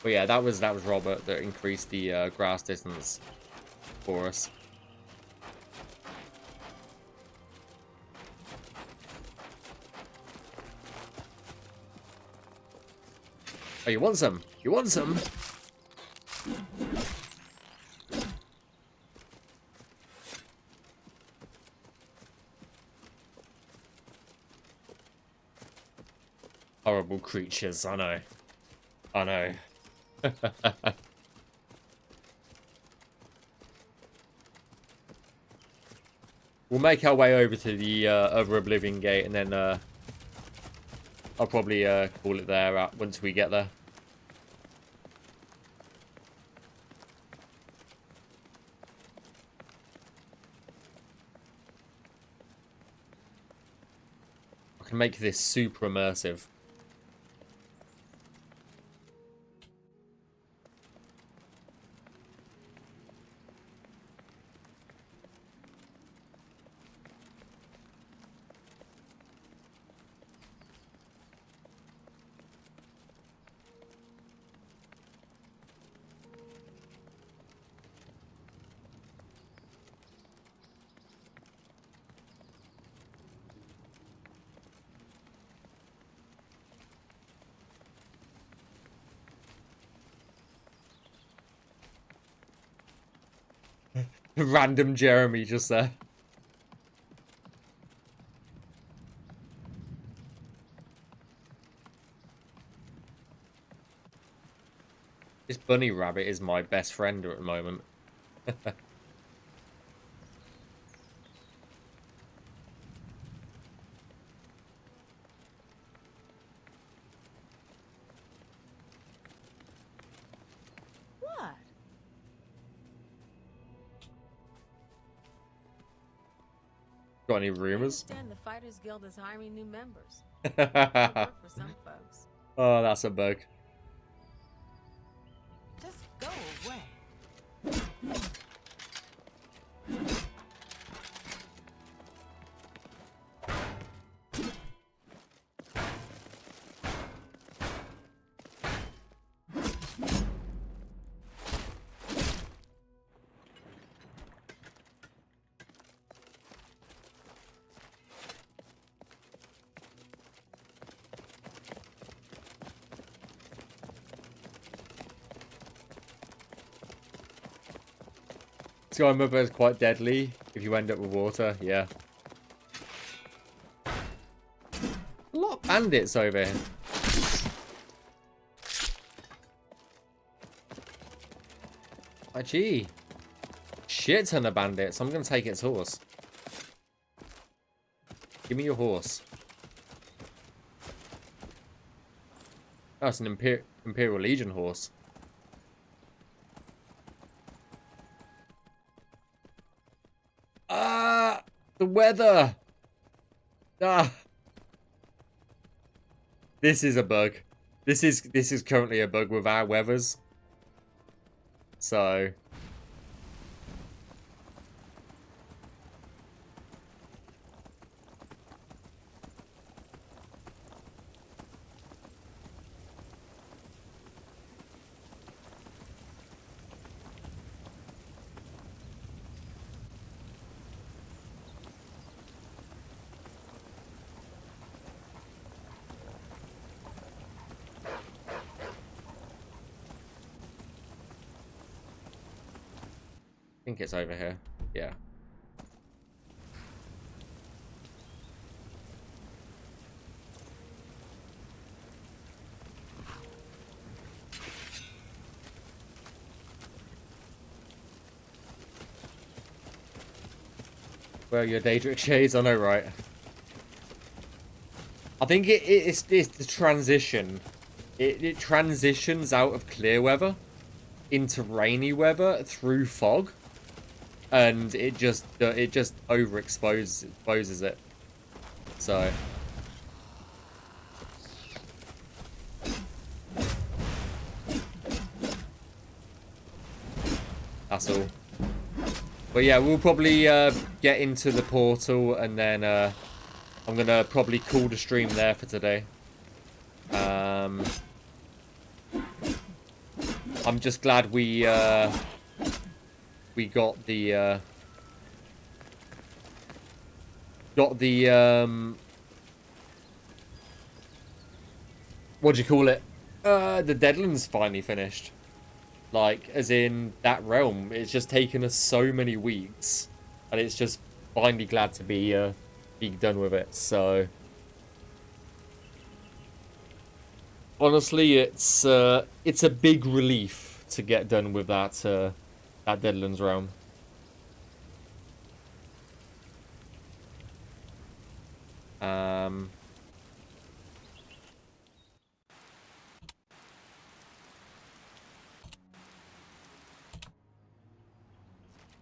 But yeah, that was Robert that increased the grass distance for us. Oh, you want some? You want some? Horrible creatures, I know. I know. We'll make our way over to the other Oblivion Gate, and then I'll probably call it there once we get there. I can make this super immersive. Random Jeremy just there. This bunny rabbit is my best friend at the moment. What? Got any rumors? I understand the Fighters Guild is hiring new members. Work for some folks. Oh, that's a bug. Just go away. Sky Mother is quite deadly if you end up with water. Yeah. A lot of bandits over here. Oh, gee. Shit ton of bandits. I'm going to take its horse. Give me your horse. Oh, it's an Imperial Legion horse. Ah! The weather! Ah! This is a bug. This is currently a bug with our weathers. So... I think it's over here. Yeah. Well, your Daedric shades, I know, right? I think it's the transition. It transitions out of clear weather into rainy weather through fog, and it just exposes it. So that's all. But yeah, we'll probably get into the portal, and then I'm gonna probably call the stream there for today. I'm just glad we got the what do you call it? The Deadlands finally finished. Like, as in that realm, it's just taken us so many weeks, and it's just finally glad to be done with it. So honestly, it's a big relief to get done with that that Deadlands realm.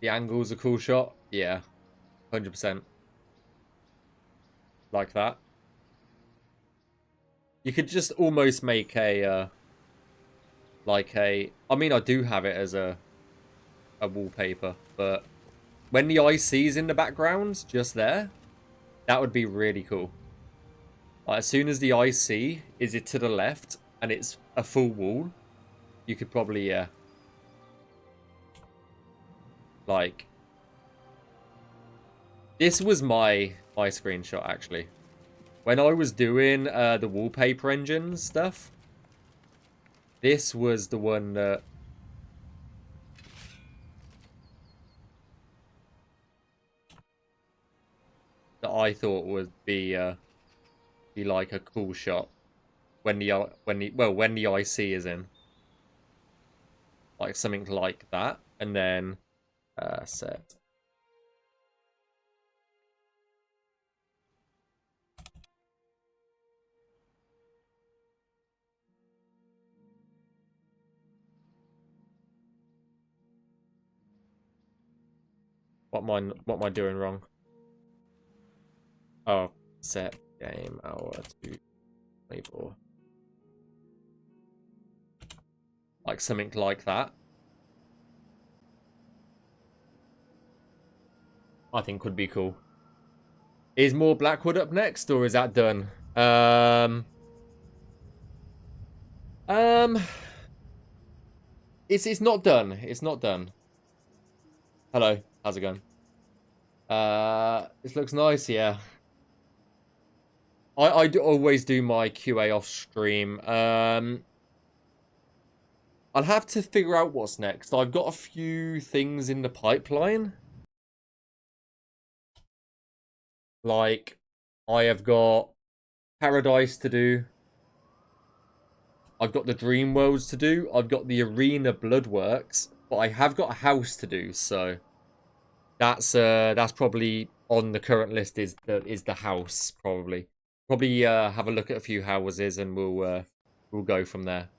The angle's a cool shot. Yeah, 100%. Like that. You could just almost make a I mean, I do have it as a wallpaper, but when the IC's in the background, just there, that would be really cool. Like, as soon as the IC is it to the left and it's a full wall, you could probably, yeah. Like, this was my screenshot, actually. When I was doing the wallpaper engine stuff, this was the one that I thought would be like a cool shot when the IC is in, like something like that, and then set. What am I doing wrong? Oh, set game hour to 24. Like something like that. I think would be cool. Is more Blackwood up next, or is that done? It's not done. It's not done. Hello, how's it going? This looks nice, yeah. I do always do my QA off stream. I'll have to figure out what's next. I've got a few things in the pipeline. Like, I have got Paradise to do. I've got the Dream Worlds to do. I've got the Arena Bloodworks. But I have got a house to do, so... That's probably on the current list is the house, probably. Probably have a look at a few houses and we'll go from there.